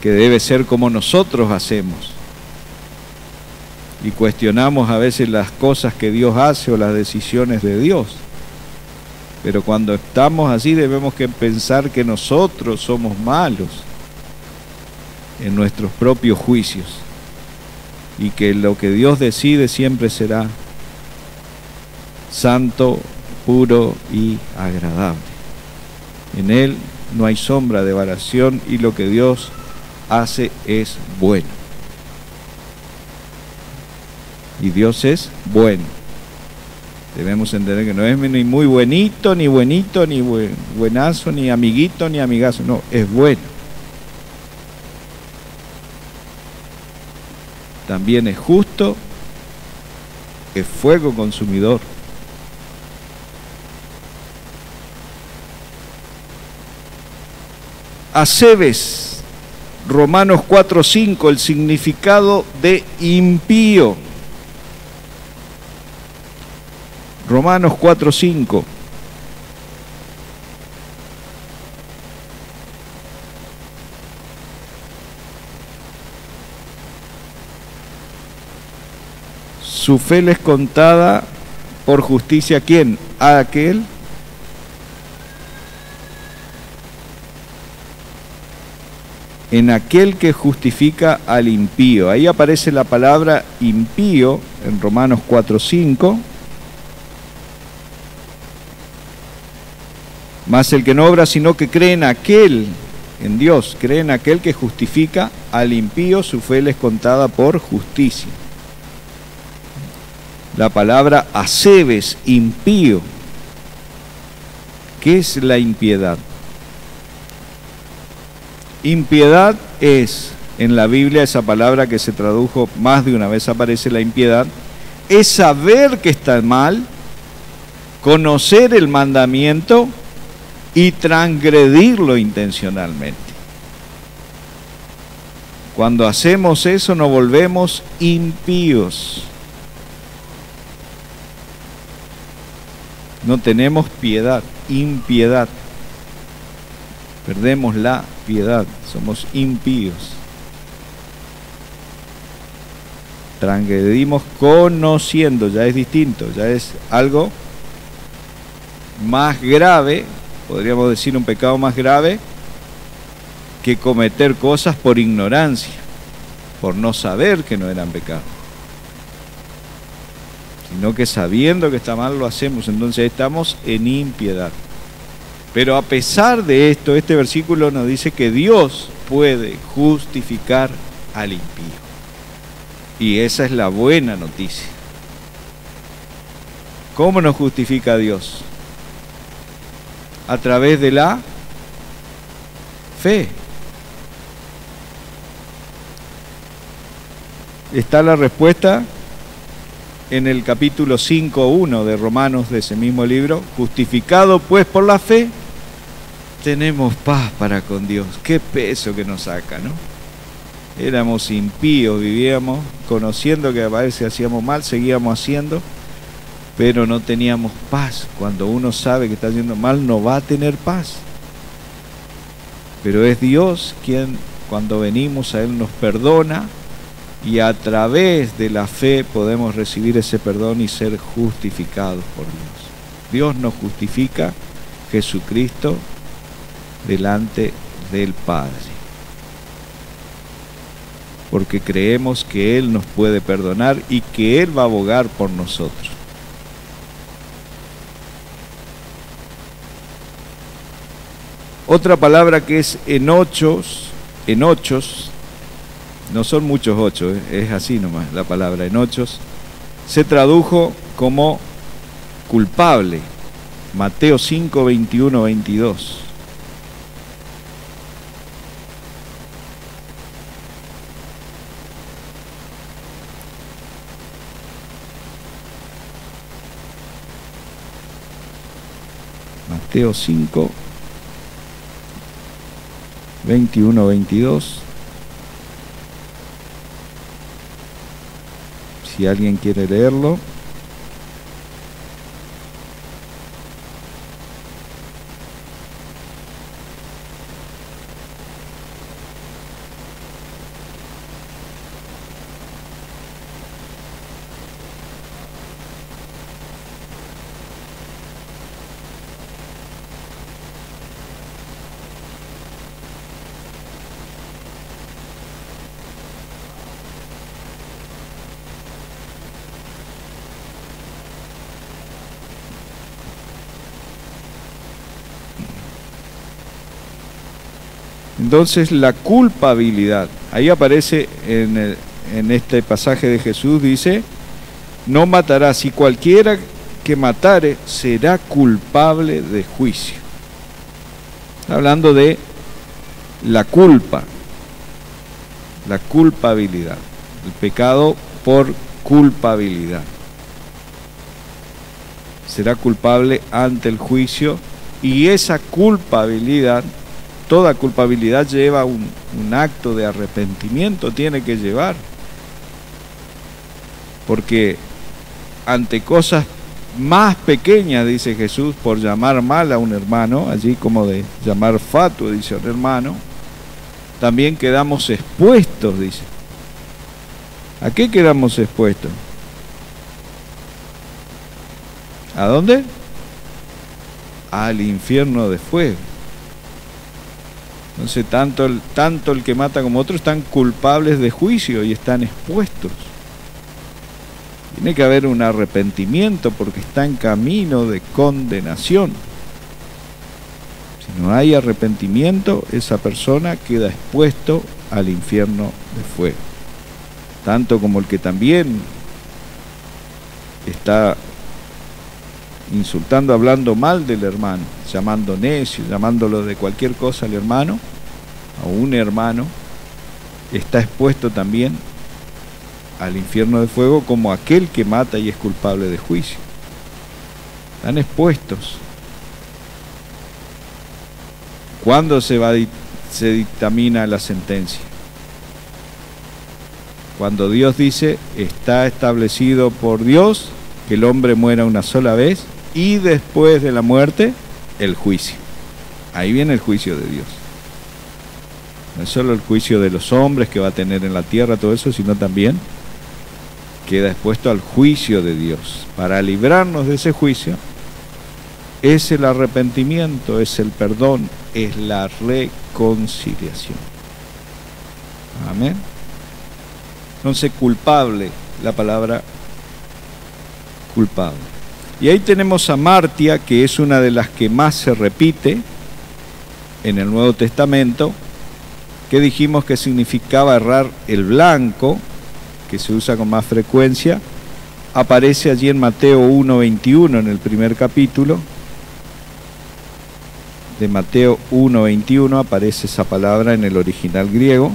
Speaker 1: que debe ser como nosotros hacemos. Y cuestionamos a veces las cosas que Dios hace o las decisiones de Dios. Pero cuando estamos así debemos que pensar que nosotros somos malos en nuestros propios juicios. Y que lo que Dios decide siempre será santo, puro y agradable. En Él no hay sombra de variación y lo que Dios hace es bueno. Y Dios es bueno. Debemos entender que no es ni muy buenito, ni buenazo, ni amiguito, ni amigazo. No, es bueno. También es justo, es fuego consumidor. Acebes, Romanos 4:5, el significado de impío. Romanos 4:5. Su fe les contada por justicia, ¿a quién? A aquel en aquel que justifica al impío. Ahí aparece la palabra impío en Romanos 4:5. Mas el que no obra, sino que cree en aquel, en Dios, cree en aquel que justifica al impío, su fe les contada por justicia. La palabra acebes, impío. ¿Qué es la impiedad? Impiedad es, en la Biblia, esa palabra que se tradujo más de una vez aparece, la impiedad, es saber que está mal, conocer el mandamiento y transgredirlo intencionalmente. Cuando hacemos eso nos volvemos impíos. No tenemos piedad, impiedad. Perdemos la piedad, somos impíos. Transgredimos conociendo, ya es distinto, ya es algo más grave, podríamos decir un pecado más grave, que cometer cosas por ignorancia, por no saber que no eran pecados. Sino que sabiendo que está mal lo hacemos, entonces estamos en impiedad. Pero a pesar de esto, este versículo nos dice que Dios puede justificar al impío. Y esa es la buena noticia. ¿Cómo nos justifica Dios? A través de la fe. Está la respuesta en el capítulo 5:1 de Romanos, de ese mismo libro. Justificado pues por la fe, tenemos paz para con Dios. Qué peso que nos saca, ¿no? Éramos impíos, vivíamos conociendo que a veces hacíamos mal, seguíamos haciendo, pero no teníamos paz. Cuando uno sabe que está haciendo mal, no va a tener paz. Pero es Dios quien, cuando venimos a Él, nos perdona, y a través de la fe podemos recibir ese perdón y ser justificados por Dios. Dios nos justifica, Jesucristo, delante del Padre, porque creemos que Él nos puede perdonar y que Él va a abogar por nosotros. Otra palabra que es enochos, no son muchos ocho, es así nomás la palabra enochos, se tradujo como culpable. Mateo 5, 21, 22. Mateo 5, 21, 22. Si alguien quiere leerlo. Entonces la culpabilidad, ahí aparece en este pasaje de Jesús, dice, no matarás, y cualquiera que matare será culpable de juicio. Está hablando de la culpa, la culpabilidad, el pecado por culpabilidad. Será culpable ante el juicio, y esa culpabilidad, toda culpabilidad lleva un acto de arrepentimiento, tiene que llevar. Porque ante cosas más pequeñas, dice Jesús, por llamar mal a un hermano, allí como de llamar fatuo, dice un hermano, también quedamos expuestos, dice. ¿A qué quedamos expuestos? ¿A dónde? Al infierno de fuego. Entonces tanto el que mata como otro están culpables de juicio y están expuestos. Tiene que haber un arrepentimiento porque está en camino de condenación. Si no hay arrepentimiento, esa persona queda expuesto al infierno de fuego. Tanto como el que también está insultando, hablando mal del hermano, llamando necio, llamándolo de cualquier cosa al hermano, a un hermano, está expuesto también al infierno de fuego como aquel que mata y es culpable de juicio. Están expuestos. ¿Cuándo se dictamina la sentencia? Cuando Dios dice, está establecido por Dios que el hombre muera una sola vez, y después de la muerte, el juicio. Ahí viene el juicio de Dios. No es solo el juicio de los hombres que va a tener en la tierra, todo eso, sino también queda expuesto al juicio de Dios. Para librarnos de ese juicio, es el arrepentimiento, es el perdón, es la reconciliación. Amén. Entonces, culpable, la palabra culpable. Y ahí tenemos a Martia, que es una de las que más se repite en el Nuevo Testamento, que dijimos que significaba errar el blanco, que se usa con más frecuencia. Aparece allí en Mateo 1:21, en el primer capítulo de Mateo 1:21, aparece esa palabra en el original griego,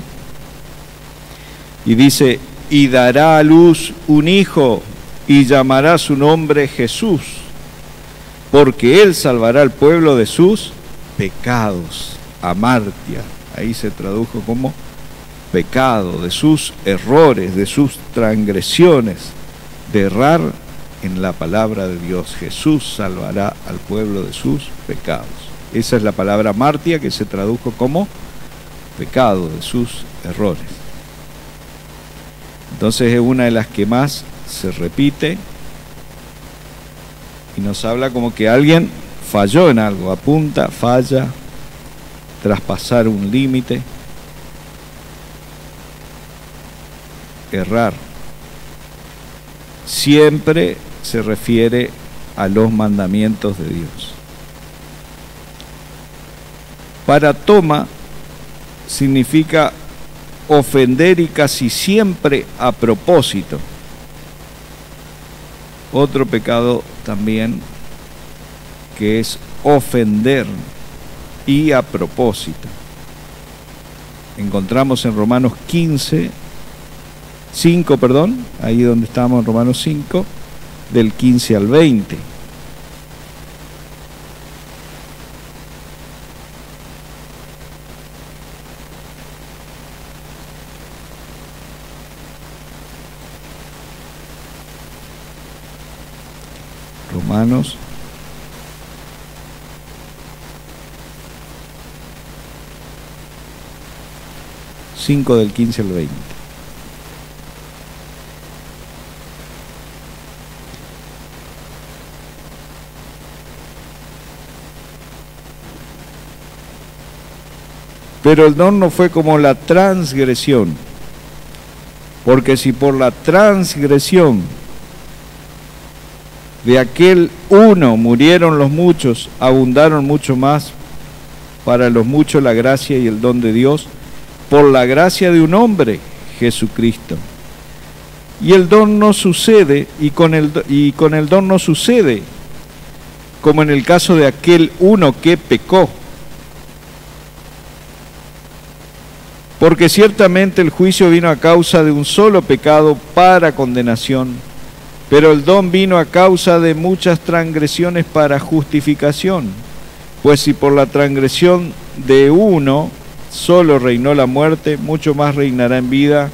Speaker 1: y dice, y dará a luz un hijo, y llamará su nombre Jesús, porque él salvará al pueblo de sus pecados, amartia, ahí se tradujo como pecado, de sus errores, de sus transgresiones, de errar en la palabra de Dios. Jesús salvará al pueblo de sus pecados. Esa es la palabra amartia, que se tradujo como pecado, de sus errores. Entonces es una de las que más se repite y nos habla como que alguien falló en algo, apunta, falla, traspasar un límite, errar. Siempre se refiere a los mandamientos de Dios. Para Toma significa ofender y casi siempre a propósito. Otro pecado también que es ofender y a propósito. Encontramos en Romanos 5, ahí donde estábamos en Romanos 5, del 15 al 20. Romanos 5 del 15 al 20. Pero el don no fue como la transgresión, porque si por la transgresión de aquel uno murieron los muchos, abundaron mucho más para los muchos la gracia y el don de Dios, por la gracia de un hombre, Jesucristo. Y el don no sucede, y con el don no sucede, como en el caso de aquel uno que pecó. Porque ciertamente el juicio vino a causa de un solo pecado para condenación, pero el don vino a causa de muchas transgresiones para justificación. Pues si por la transgresión de uno solo reinó la muerte, mucho más reinará en vida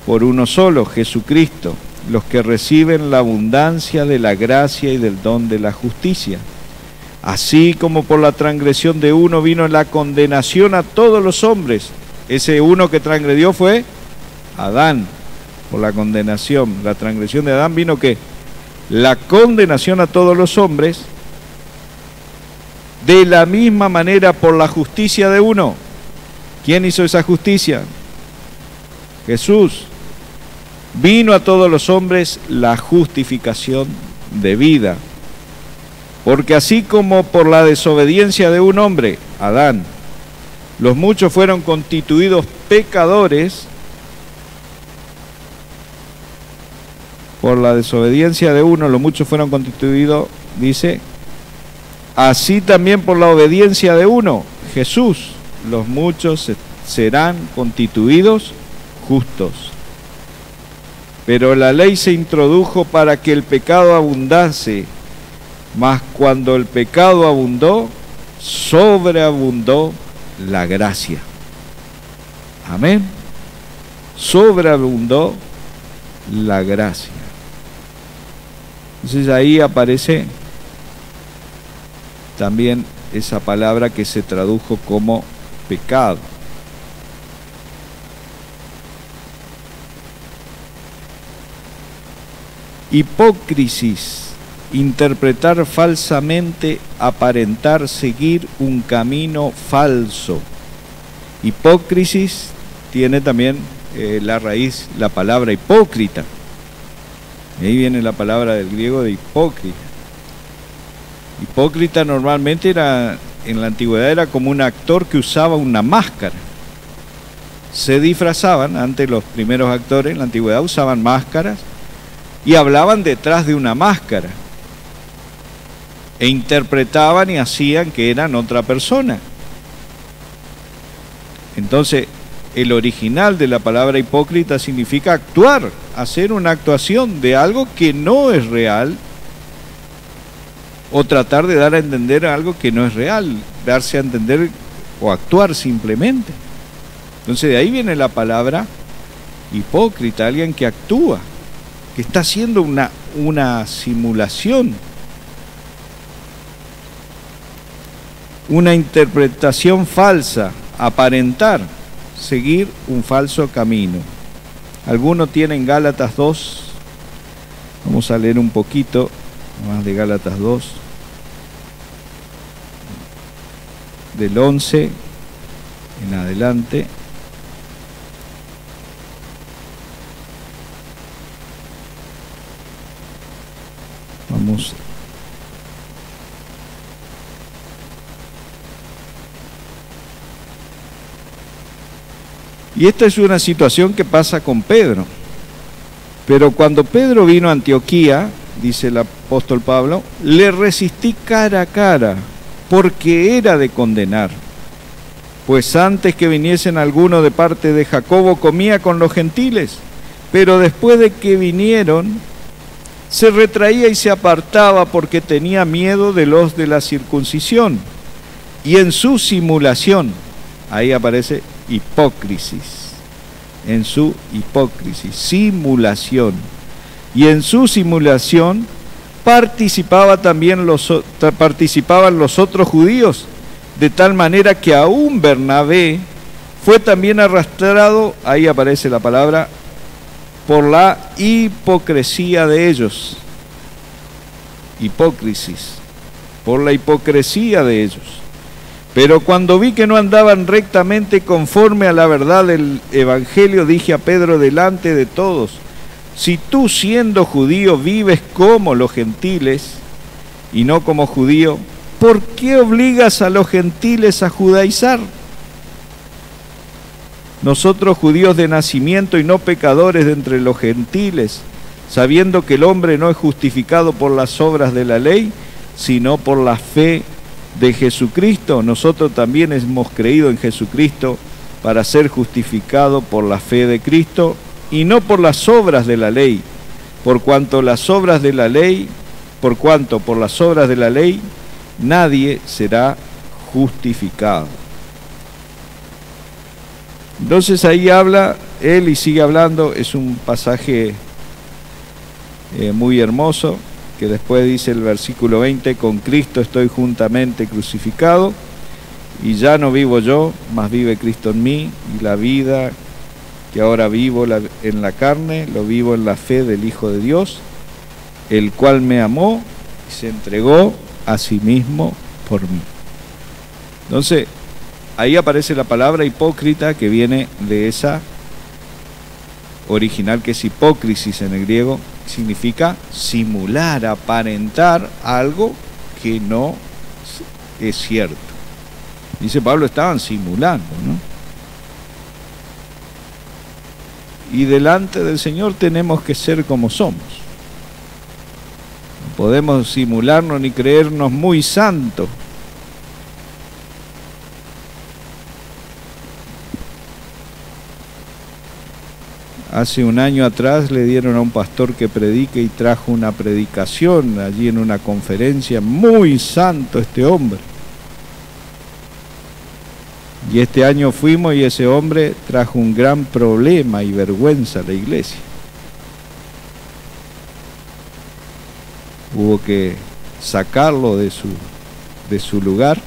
Speaker 1: por uno solo, Jesucristo, los que reciben la abundancia de la gracia y del don de la justicia. Así como por la transgresión de uno vino la condenación a todos los hombres. Ese uno que transgredió fue Adán. Por la condenación, la transgresión de Adán vino ¿qué? La condenación a todos los hombres. De la misma manera por la justicia de uno. ¿Quién hizo esa justicia? Jesús. Vino a todos los hombres la justificación de vida. Porque así como por la desobediencia de un hombre, Adán, los muchos fueron constituidos pecadores, por la desobediencia de uno, los muchos fueron constituidos, dice, así también por la obediencia de uno, Jesús, los muchos serán constituidos justos. Pero la ley se introdujo para que el pecado abundase, mas cuando el pecado abundó, sobreabundó la gracia. Amén. Sobreabundó la gracia. Entonces ahí aparece también esa palabra que se tradujo como pecado. Hipócrisis. Interpretar falsamente, aparentar, seguir un camino falso. Hipócrisis tiene también la raíz, la palabra hipócrita. Ahí viene la palabra del griego de hipócrita. Hipócrita normalmente era, en la antigüedad era como un actor que usaba una máscara. Se disfrazaban, antes los primeros actores en la antigüedad usaban máscaras y hablaban detrás de una máscara. E interpretaban y hacían que eran otra persona. Entonces, el original de la palabra hipócrita significa actuar, hacer una actuación de algo que no es real o tratar de dar a entender algo que no es real, darse a entender o actuar simplemente. Entonces de ahí viene la palabra hipócrita, alguien que actúa, que está haciendo una simulación, una interpretación falsa, aparentar, seguir un falso camino. Algunos tienen Gálatas 2, vamos a leer un poquito más de Gálatas 2, del 11 en adelante. Vamos. Y esta es una situación que pasa con Pedro. Pero cuando Pedro vino a Antioquía, dice el apóstol Pablo, le resistí cara a cara, porque era de condenar. Pues antes que viniesen algunos de parte de Jacobo, comía con los gentiles, pero después de que vinieron, se retraía y se apartaba porque tenía miedo de los de la circuncisión. Y en su simulación, ahí aparece hipócrisis, en su hipócrisis, simulación. Y en su simulación participaban los otros judíos, de tal manera que aún Bernabé fue también arrastrado, ahí aparece la palabra, por la hipocresía de ellos. Hipócrisis, por la hipocresía de ellos. Pero cuando vi que no andaban rectamente conforme a la verdad del Evangelio, dije a Pedro delante de todos: si tú, siendo judío, vives como los gentiles y no como judío, ¿por qué obligas a los gentiles a judaizar? Nosotros, judíos de nacimiento y no pecadores de entre los gentiles, sabiendo que el hombre no es justificado por las obras de la ley, sino por la fe de Jesucristo, nosotros también hemos creído en Jesucristo para ser justificado por la fe de Cristo y no por las obras de la ley, por cuanto por las obras de la ley nadie será justificado. Entonces ahí habla él y sigue hablando. Es un pasaje muy hermoso, que después dice el versículo 20: con Cristo estoy juntamente crucificado, y ya no vivo yo, mas vive Cristo en mí, y la vida que ahora vivo en la carne, lo vivo en la fe del Hijo de Dios, el cual me amó y se entregó a sí mismo por mí. Entonces, ahí aparece la palabra hipócrita, que viene de esa original que es hipócrisis en el griego, significa simular, aparentar algo que no es cierto. Dice Pablo, estaban simulando, ¿no? Y delante del Señor tenemos que ser como somos. No podemos simularnos ni creernos muy santos. Hace un año atrás le dieron a un pastor que predique y trajo una predicación allí en una conferencia. Muy santo este hombre. Y este año fuimos y ese hombre trajo un gran problema y vergüenza a la iglesia. Hubo que sacarlo de su lugar,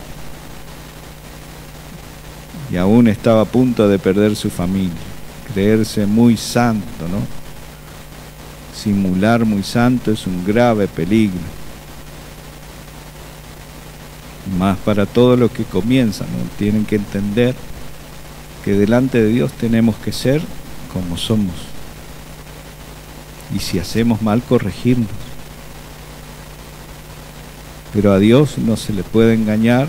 Speaker 1: y aún estaba a punto de perder su familia. Creerse muy santo, ¿no? Simular muy santo es un grave peligro. Más para todos los que comienzan, ¿no? Tienen que entender que delante de Dios tenemos que ser como somos. Y si hacemos mal, corregirnos. Pero a Dios no se le puede engañar,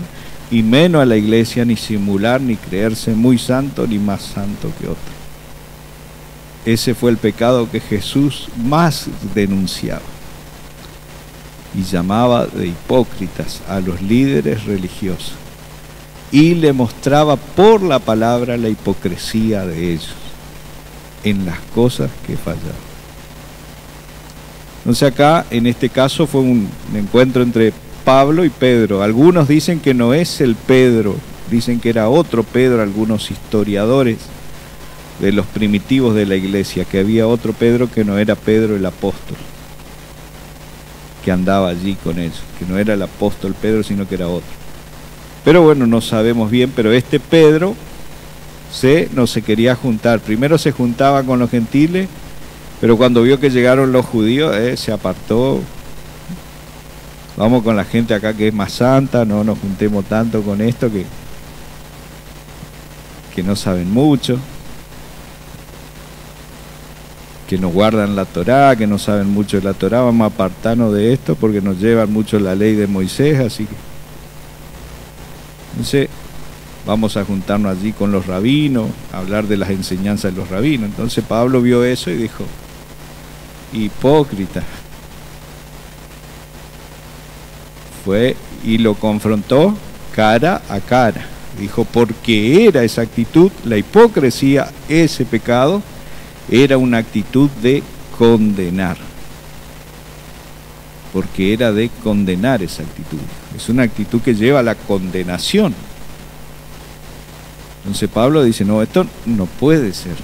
Speaker 1: y menos a la iglesia, ni simular, ni creerse muy santo, ni más santo que otro. Ese fue el pecado que Jesús más denunciaba y llamaba de hipócritas a los líderes religiosos, y le mostraba por la palabra la hipocresía de ellos en las cosas que fallaban. Entonces acá, en este caso, fue un encuentro entre Pablo y Pedro. Algunos dicen que no es el Pedro, dicen que era otro Pedro, algunos historiadores de los primitivos de la iglesia, que había otro Pedro que no era Pedro el apóstol, que andaba allí con ellos, que no era el apóstol Pedro, sino que era otro. Pero bueno, no sabemos bien, pero este Pedro no se quería juntar. Primero se juntaba con los gentiles, pero cuando vio que llegaron los judíos, se apartó. Vamos con la gente acá que es más santa, no nos juntemos tanto con esto que no saben mucho, que no guardan la Torá, que no saben mucho de la Torá. Vamos a apartarnos de esto porque nos llevan mucho la ley de Moisés, así que entonces vamos a juntarnos allí con los rabinos, a hablar de las enseñanzas de los rabinos. Entonces Pablo vio eso y dijo: hipócrita. Fue y lo confrontó cara a cara. Dijo, porque era esa actitud, la hipocresía, ese pecado, era una actitud de condenar. Porque era de condenar esa actitud. Es una actitud que lleva a la condenación. Entonces Pablo dice, no, esto no puede ser.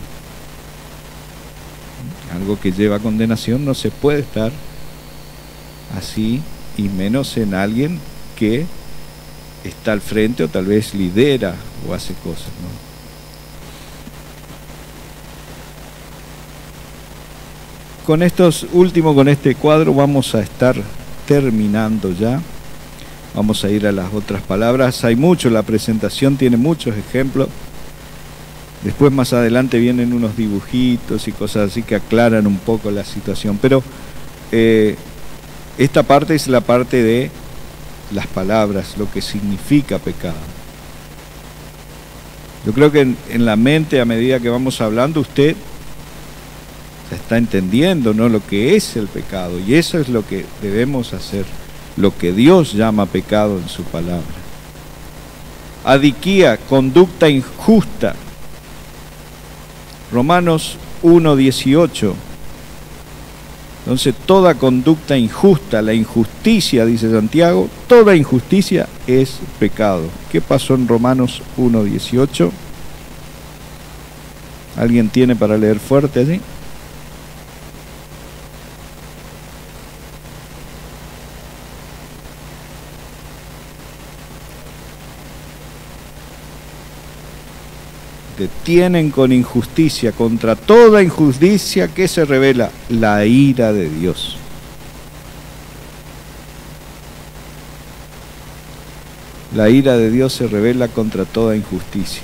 Speaker 1: Algo que lleva a condenación no se puede estar así, y menos en alguien que está al frente o tal vez lidera o hace cosas, ¿no? Con estos últimos, con este cuadro vamos a estar terminando ya. Vamos a ir a las otras palabras. Hay mucho, la presentación tiene muchos ejemplos. Después más adelante vienen unos dibujitos y cosas así que aclaran un poco la situación. Pero esta parte es la parte de las palabras, lo que significa pecado. Yo creo que en la mente, a medida que vamos hablando, usted está entendiendo, ¿no?, lo que es el pecado, y eso es lo que debemos hacer, lo que Dios llama pecado en su palabra. Adiquía, conducta injusta. Romanos 1:18. Entonces, toda conducta injusta, la injusticia, dice Santiago, toda injusticia es pecado. ¿Qué pasó en Romanos 1:18? ¿Alguien tiene para leer fuerte allí? Detienen con injusticia, contra toda injusticia que se revela la ira de Dios. La ira de Dios se revela contra toda injusticia.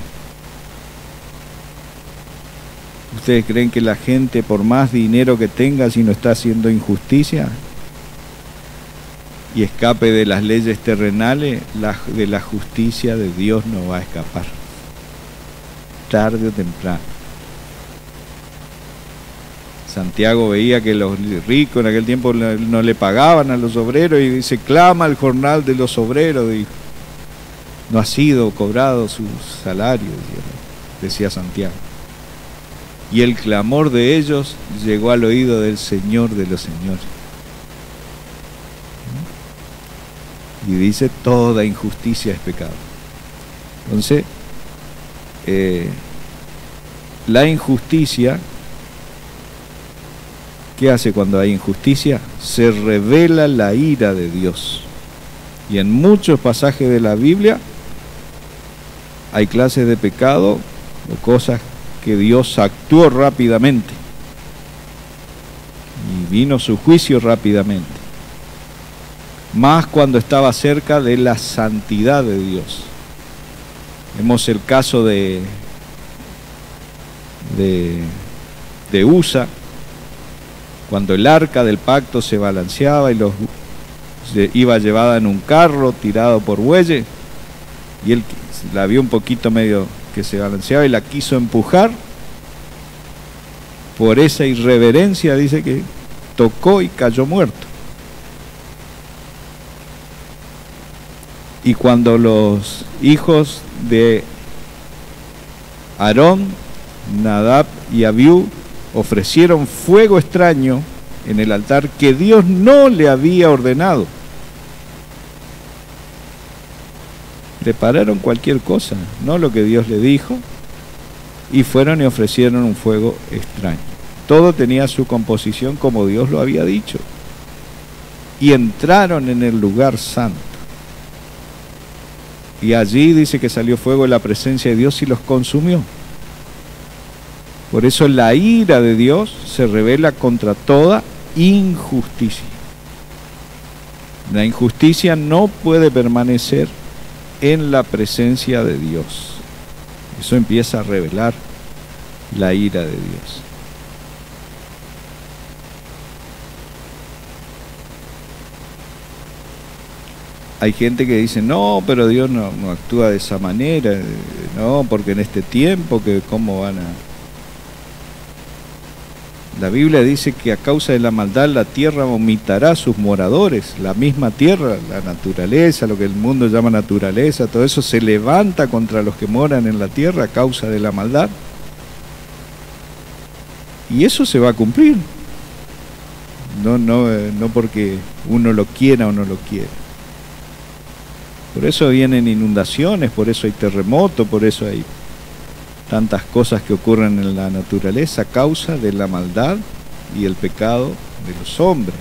Speaker 1: ¿Ustedes creen que la gente, por más dinero que tenga, si no está haciendo injusticia y escape de las leyes terrenales, de la justicia de Dios no va a escapar? Tarde o temprano. Santiago veía que los ricos en aquel tiempo no le pagaban a los obreros y dice, clama el jornal de los obreros, y no ha sido cobrado su salario, decía Santiago. Y el clamor de ellos llegó al oído del Señor de los señores. Y dice, toda injusticia es pecado. Entonces, la injusticia, ¿qué hace cuando hay injusticia? Se revela la ira de Dios. Y en muchos pasajes de la Biblia hay clases de pecado o cosas que Dios actuó rápidamente y vino su juicio rápidamente. Más cuando estaba cerca de la santidad de Dios. Vemos el caso de Usa, cuando el arca del pacto se balanceaba y iba llevada en un carro tirado por bueyes, y él la vio un poquito medio que se balanceaba y la quiso empujar. Por esa irreverencia dice que tocó y cayó muerto. Y cuando los hijos de Aarón, Nadab y Abiú, ofrecieron fuego extraño en el altar que Dios no le había ordenado, Prepararon cualquier cosa, no lo que Dios le dijo, y fueron y ofrecieron un fuego extraño. Todo tenía su composición como Dios lo había dicho. Y entraron en el lugar santo. Y allí dice que salió fuego de la presencia de Dios y los consumió. Por eso la ira de Dios se revela contra toda injusticia. La injusticia no puede permanecer en la presencia de Dios. Eso empieza a revelar la ira de Dios. Hay gente que dice, no, pero Dios no actúa de esa manera, no, porque en este tiempo, que ¿cómo van a...? La Biblia dice que a causa de la maldad la tierra vomitará a sus moradores. La misma tierra, la naturaleza, lo que el mundo llama naturaleza, todo eso se levanta contra los que moran en la tierra a causa de la maldad. Y eso se va a cumplir. No porque uno lo quiera o no lo quiera. Por eso vienen inundaciones, por eso hay terremotos, por eso hay tantas cosas que ocurren en la naturaleza a causa de la maldad y el pecado de los hombres.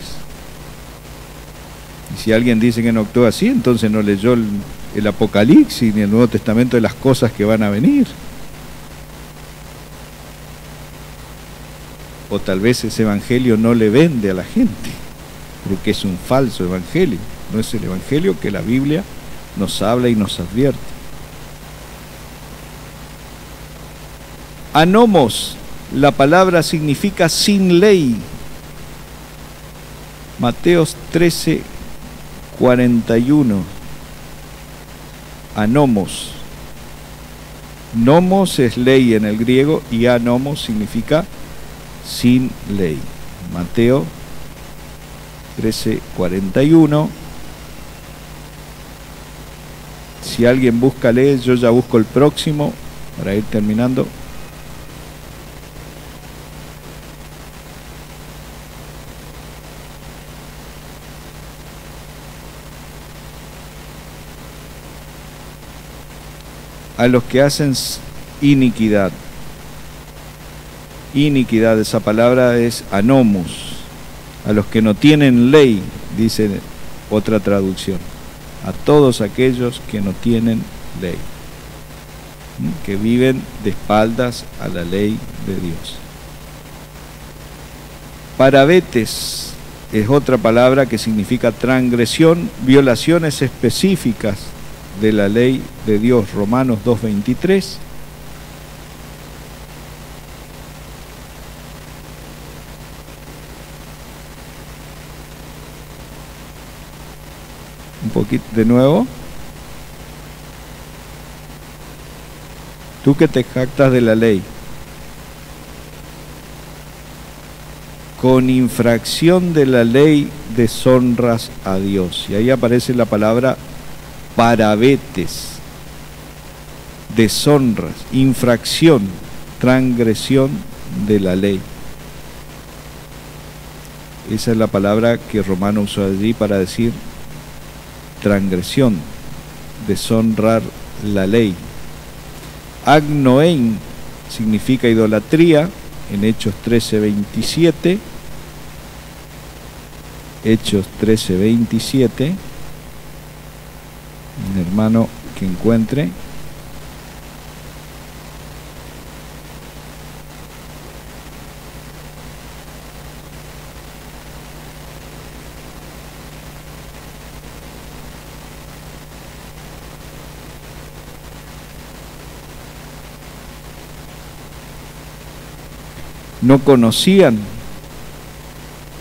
Speaker 1: Y si alguien dice que no actúa así, entonces no leyó el Apocalipsis ni el Nuevo Testamento de las cosas que van a venir. O tal vez ese evangelio no le vende a la gente, porque es un falso evangelio. No es el evangelio que la Biblia nos habla y nos advierte. Anomos, la palabra significa sin ley. Mateos 13:41. Anomos. Nomos es ley en el griego y anomos significa sin ley. Mateo 13:41. Si alguien busca leer, yo ya busco el próximo para ir terminando. A los que hacen iniquidad. Iniquidad, esa palabra es anomos. A los que no tienen ley, dice otra traducción. A todos aquellos que no tienen ley, que viven de espaldas a la ley de Dios. Parabetes es otra palabra que significa transgresión, violaciones específicas de la ley de Dios. Romanos 2:23. Un poquito de nuevo. Tú que te jactas de la ley, con infracción de la ley deshonras a Dios. Y ahí aparece la palabra parabetes, deshonras, infracción, transgresión de la ley. Esa es la palabra que Romano usó allí para decir transgresión, deshonrar la ley. Agnoen significa idolatría, en Hechos 13:27. Hechos 13:27. Un hermano que encuentre. No conocían.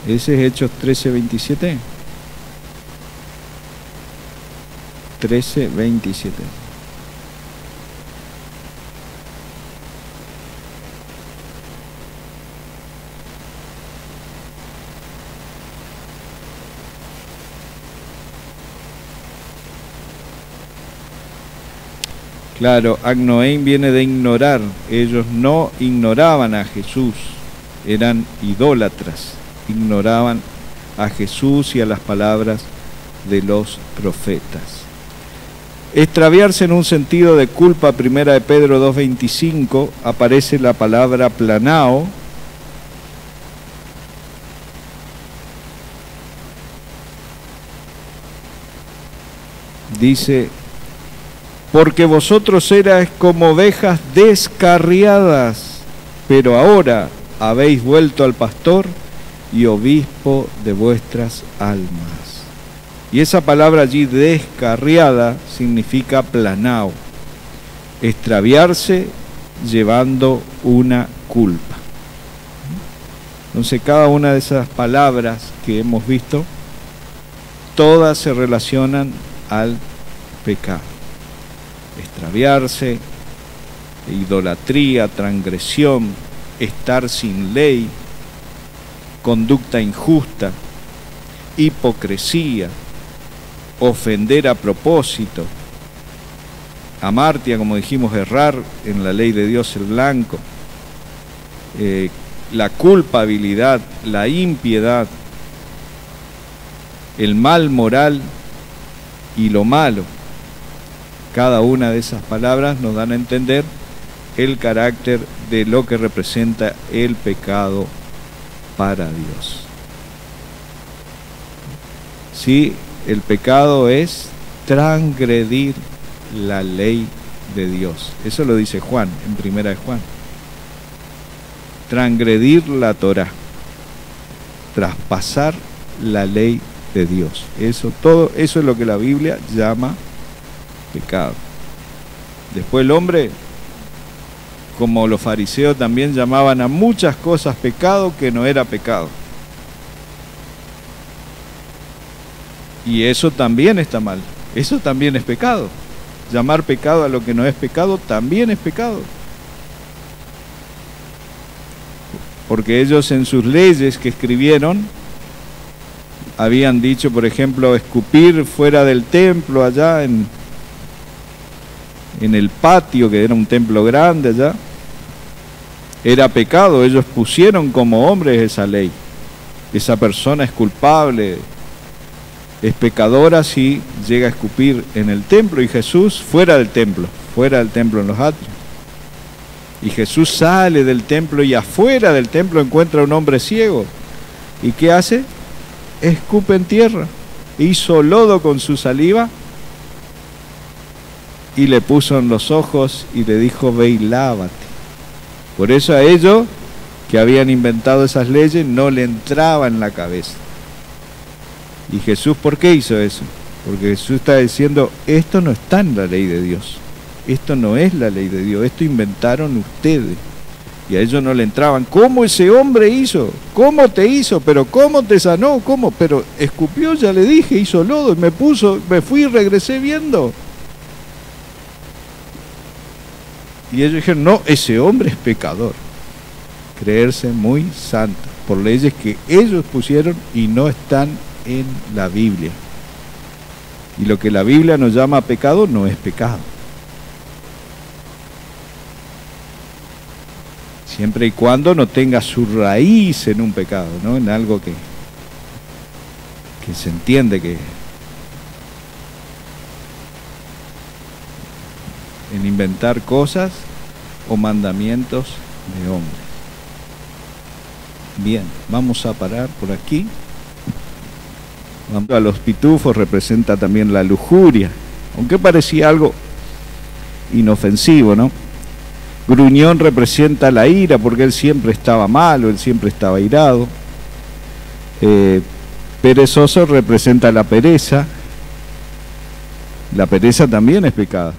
Speaker 1: Ese es Hechos 13:27. 13:27. Claro, agnoein viene de ignorar. Ellos no ignoraban a Jesús, eran idólatras, ignoraban a Jesús y a las palabras de los profetas. Extraviarse en un sentido de culpa, primera de Pedro 2:25, aparece la palabra planao, dice, porque vosotros erais como ovejas descarriadas, pero ahora habéis vuelto al pastor y obispo de vuestras almas. Y esa palabra allí, descarriada, significa planao, extraviarse llevando una culpa. Entonces cada una de esas palabras que hemos visto, todas se relacionan al pecado. Extraviarse, idolatría, transgresión, estar sin ley, conducta injusta, hipocresía, ofender a propósito, amartia, como dijimos, errar en la ley de Dios el blanco, la culpabilidad, la impiedad, el mal moral y lo malo. Cada una de esas palabras nos dan a entender el carácter de lo que representa el pecado para Dios. Sí, el pecado es transgredir la ley de Dios. Eso lo dice Juan, en primera de Juan. Transgredir la Torá, traspasar la ley de Dios. Todo eso es lo que la Biblia llama pecado. Después el hombre, como los fariseos, también llamaban a muchas cosas pecado que no era pecado. Y eso también está mal. Eso también es pecado. Llamar pecado a lo que no es pecado también es pecado. Porque ellos en sus leyes que escribieron habían dicho, por ejemplo, escupir fuera del templo allá en el patio, que era un templo grande allá, era pecado. Ellos pusieron como hombres esa ley. Esa persona es culpable, es pecadora si llega a escupir en el templo, y Jesús fuera del templo en los atrios. Y Jesús sale del templo y afuera del templo encuentra a un hombre ciego. ¿Y qué hace? Escupe en tierra. Hizo lodo con su saliva y le puso en los ojos y le dijo, ve y lávate. Por eso a ellos que habían inventado esas leyes no le entraba en la cabeza. ¿Y Jesús por qué hizo eso? Porque Jesús está diciendo, esto no está en la ley de Dios. Esto no es la ley de Dios, esto inventaron ustedes. Y a ellos no le entraban. ¿Cómo ese hombre hizo? ¿Cómo te hizo? ¿Pero cómo te sanó? ¿Cómo? Pero escupió, ya le dije, hizo lodo, y me fui y regresé viendo. Y ellos dijeron, no, ese hombre es pecador. Creerse muy santo, por leyes que ellos pusieron y no están en la Biblia. Y lo que la Biblia nos llama pecado no es pecado. Siempre y cuando no tenga su raíz en un pecado, ¿no? En algo que se entiende que en inventar cosas o mandamientos de hombres. Bien, vamos a parar por aquí. A los pitufos representa también la lujuria, aunque parecía algo inofensivo, ¿no? Gruñón representa la ira, porque él siempre estaba malo, él siempre estaba irado. Perezoso representa la pereza. La pereza también es pecado.